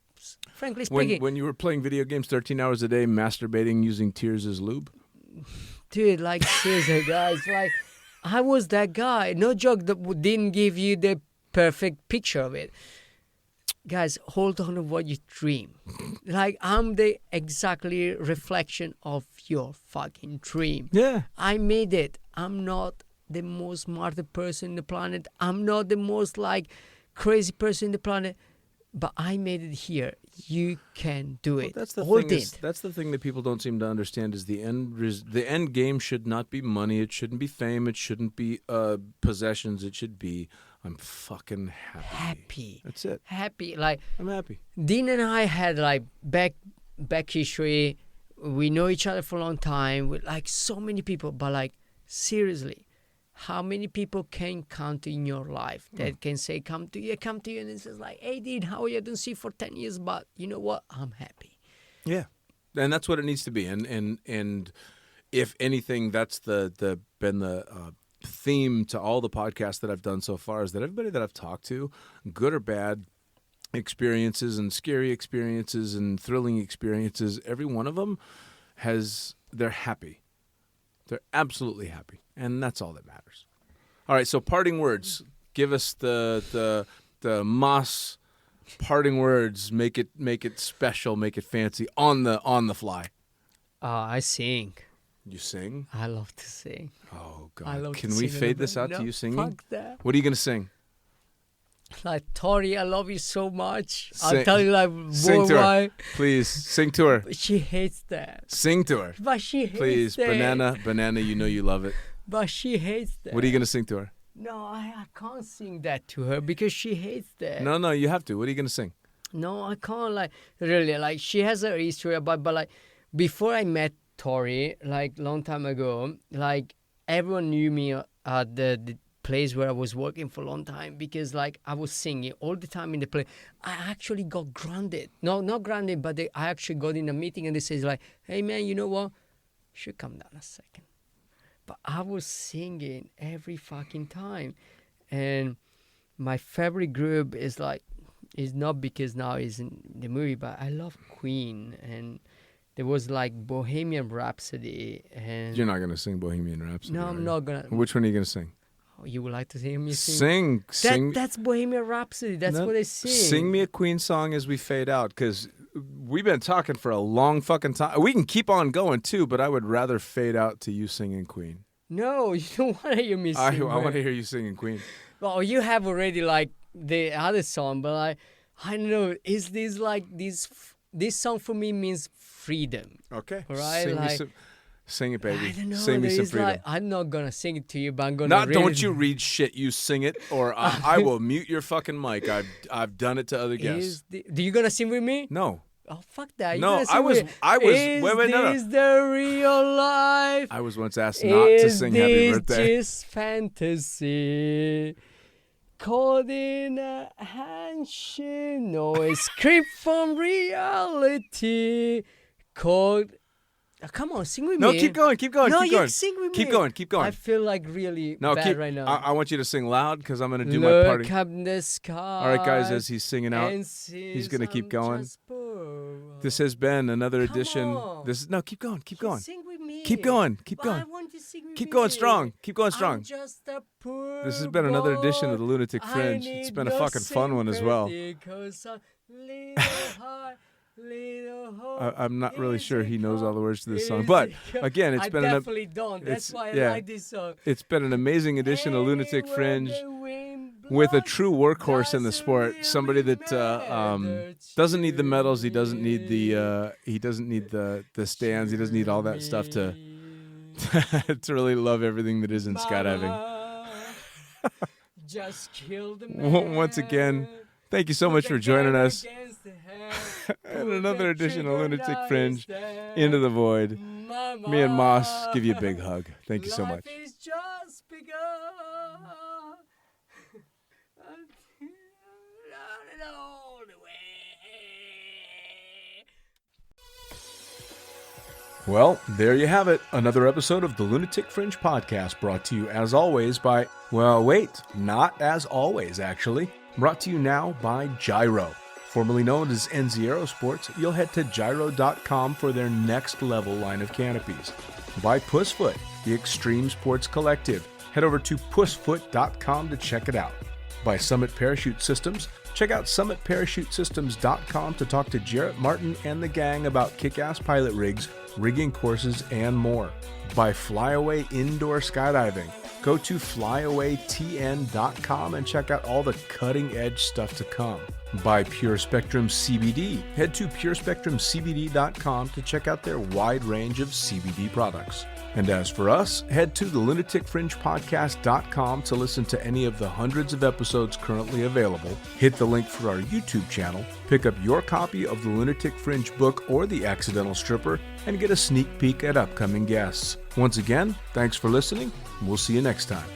frankly speaking, When you were playing video games 13 hours a day, masturbating using tears as lube? dude, like, seriously, guys, like, I was that guy. No joke, that didn't give you the perfect picture of it. Guys, hold on to what you dream. Like, I'm the exactly reflection of your fucking dream. Yeah. I made it. I'm not the most smartest person in the planet. I'm not the most, like, crazy person in the planet. But I made it here. You can do it. That's the Hold thing. it. That's the thing that people don't seem to understand is the end game should not be money. It shouldn't be fame. It shouldn't be possessions. It should be I'm fucking happy. Happy. That's it. Happy. Like, I'm happy. Dean and I had like back history. We know each other for a long time with like so many people. But like, seriously, how many people can count in your life that can say come to you and it says like, hey Dean, how are you? I don't see you for 10 years, but you know what? I'm happy. Yeah, and that's what it needs to be. And if anything, that's been the theme to all the podcasts that I've done so far is that everybody that I've talked to, good or bad experiences and scary experiences and thrilling experiences, every one of them they're happy. They're absolutely happy, and that's all that matters. All right, so parting words. Give us the Mas parting words. Make it special. Make it fancy on the fly. I sing. You sing? I love to sing. Oh I God! love Can to we sing fade a little this bit. out No, to you singing? Fuck that. What are you gonna sing? Like, Tori, I love you so much. Sing- I'll tell you like Sing to her, why. please. Sing to her. She hates that. Sing to her, But she hates please. that. Banana. You know you love it. But she hates that. What are you gonna sing to her? No, I can't sing that to her because she hates that. No, you have to. What are you gonna sing? No, I can't, like, really. Like, she has a history about, but like, before I met Tori, like, long time ago, like, everyone knew me at the place where I was working for a long time because, like, I was singing all the time in the place. I actually got grounded. No, not grounded, but I actually got in a meeting and they says, like, hey, man, you know what? You should come down a second. But I was singing every fucking time. And my favorite group is, like, is not because now he's in the movie, but I love Queen. And there was, like, Bohemian Rhapsody. And You're not gonna sing Bohemian Rhapsody. no, are I'm you? not going to. Which one are you gonna sing? Oh, you would like to hear me sing? Sing. That's Bohemian Rhapsody. That's No, what they sing. Sing me a Queen song as we fade out, because we've been talking for a long fucking time. We can keep on going too, but I would rather fade out to you singing Queen. No, you don't want to hear me I sing. want to hear you singing Queen. Well, you have already, like, the other song, but I don't know. Is this like this song for me means freedom? Okay. Right, Sing, like- sing it, baby. I don't know. Sing me some There's freedom. like, I'm not gonna sing it to you, but I'm gonna. Not read don't it. you read shit. You sing it, or I will mute your fucking mic. I've done it to other guests. Do you gonna sing with me? No. Oh, fuck that. You No, gonna sing I was- with- I was- Is wait, no. this the real life? I was once asked not to sing Happy Birthday. Is this just fantasy? Caught in a handshake, no escape from reality. Caught. Come on, sing with No, me. keep going. No, keep you going. sing with Keep me. going. Keep going. I feel like really bad right now. I want you to sing loud because I'm going to do my Look party. up in the sky. All right, guys, as he's singing out, and he's going to keep I'm going. just poor. This has been another Come edition. on. No, keep going. Keep going. Sing with me. Keep going. Keep But I going. want you to sing with Keep me. going strong. Keep going I'm strong. just a poor This has been another edition of the boy. Lunatic I Fringe. It's need been a no fucking fun one as well. sympathy 'cause I'm little heart, little heart. I'm not really sure he knows all the words to this song, Easy but come. again, I definitely don't. That's why I like this song. It's been an amazing edition of Lunatic Anywhere Fringe the wind with a blows, true workhorse in the doesn't sport. really Somebody that matter doesn't need the to medals. He doesn't need the me. stands. He doesn't need all that stuff to to really love everything that is in skydiving. Mama, just kill the man. Once again, thank you so much for joining us in another edition of Lunatic Fringe, Into the Void. Mama, Me and Mas give you a big hug. Thank you so much. Life is just begun. All the way. Well, there you have it. Another episode of the Lunatic Fringe podcast brought to you as always by, well, wait, not as always, actually. Brought to you now by Gyro. Formerly known as NZ Aerosports, you'll head to gyro.com for their next level line of canopies. By Pussfoot, the Extreme Sports Collective. Head over to pussfoot.com to check it out. By Summit Parachute Systems, check out summitparachutesystems.com to talk to Jarrett Martin and the gang about kick-ass pilot rigs, rigging courses, and more. By Flyaway Indoor Skydiving, go to flyawaytn.com and check out all the cutting-edge stuff to come. By Pure Spectrum CBD, head to purespectrumcbd.com to check out their wide range of CBD products. And as for us, head to the lunaticfringepodcast.com to listen to any of the hundreds of episodes currently available, hit the link for our YouTube channel, pick up your copy of the Lunatic Fringe book or The Accidental Stripper, and get a sneak peek at upcoming guests. Once again, thanks for listening, and we'll see you next time.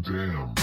Damn.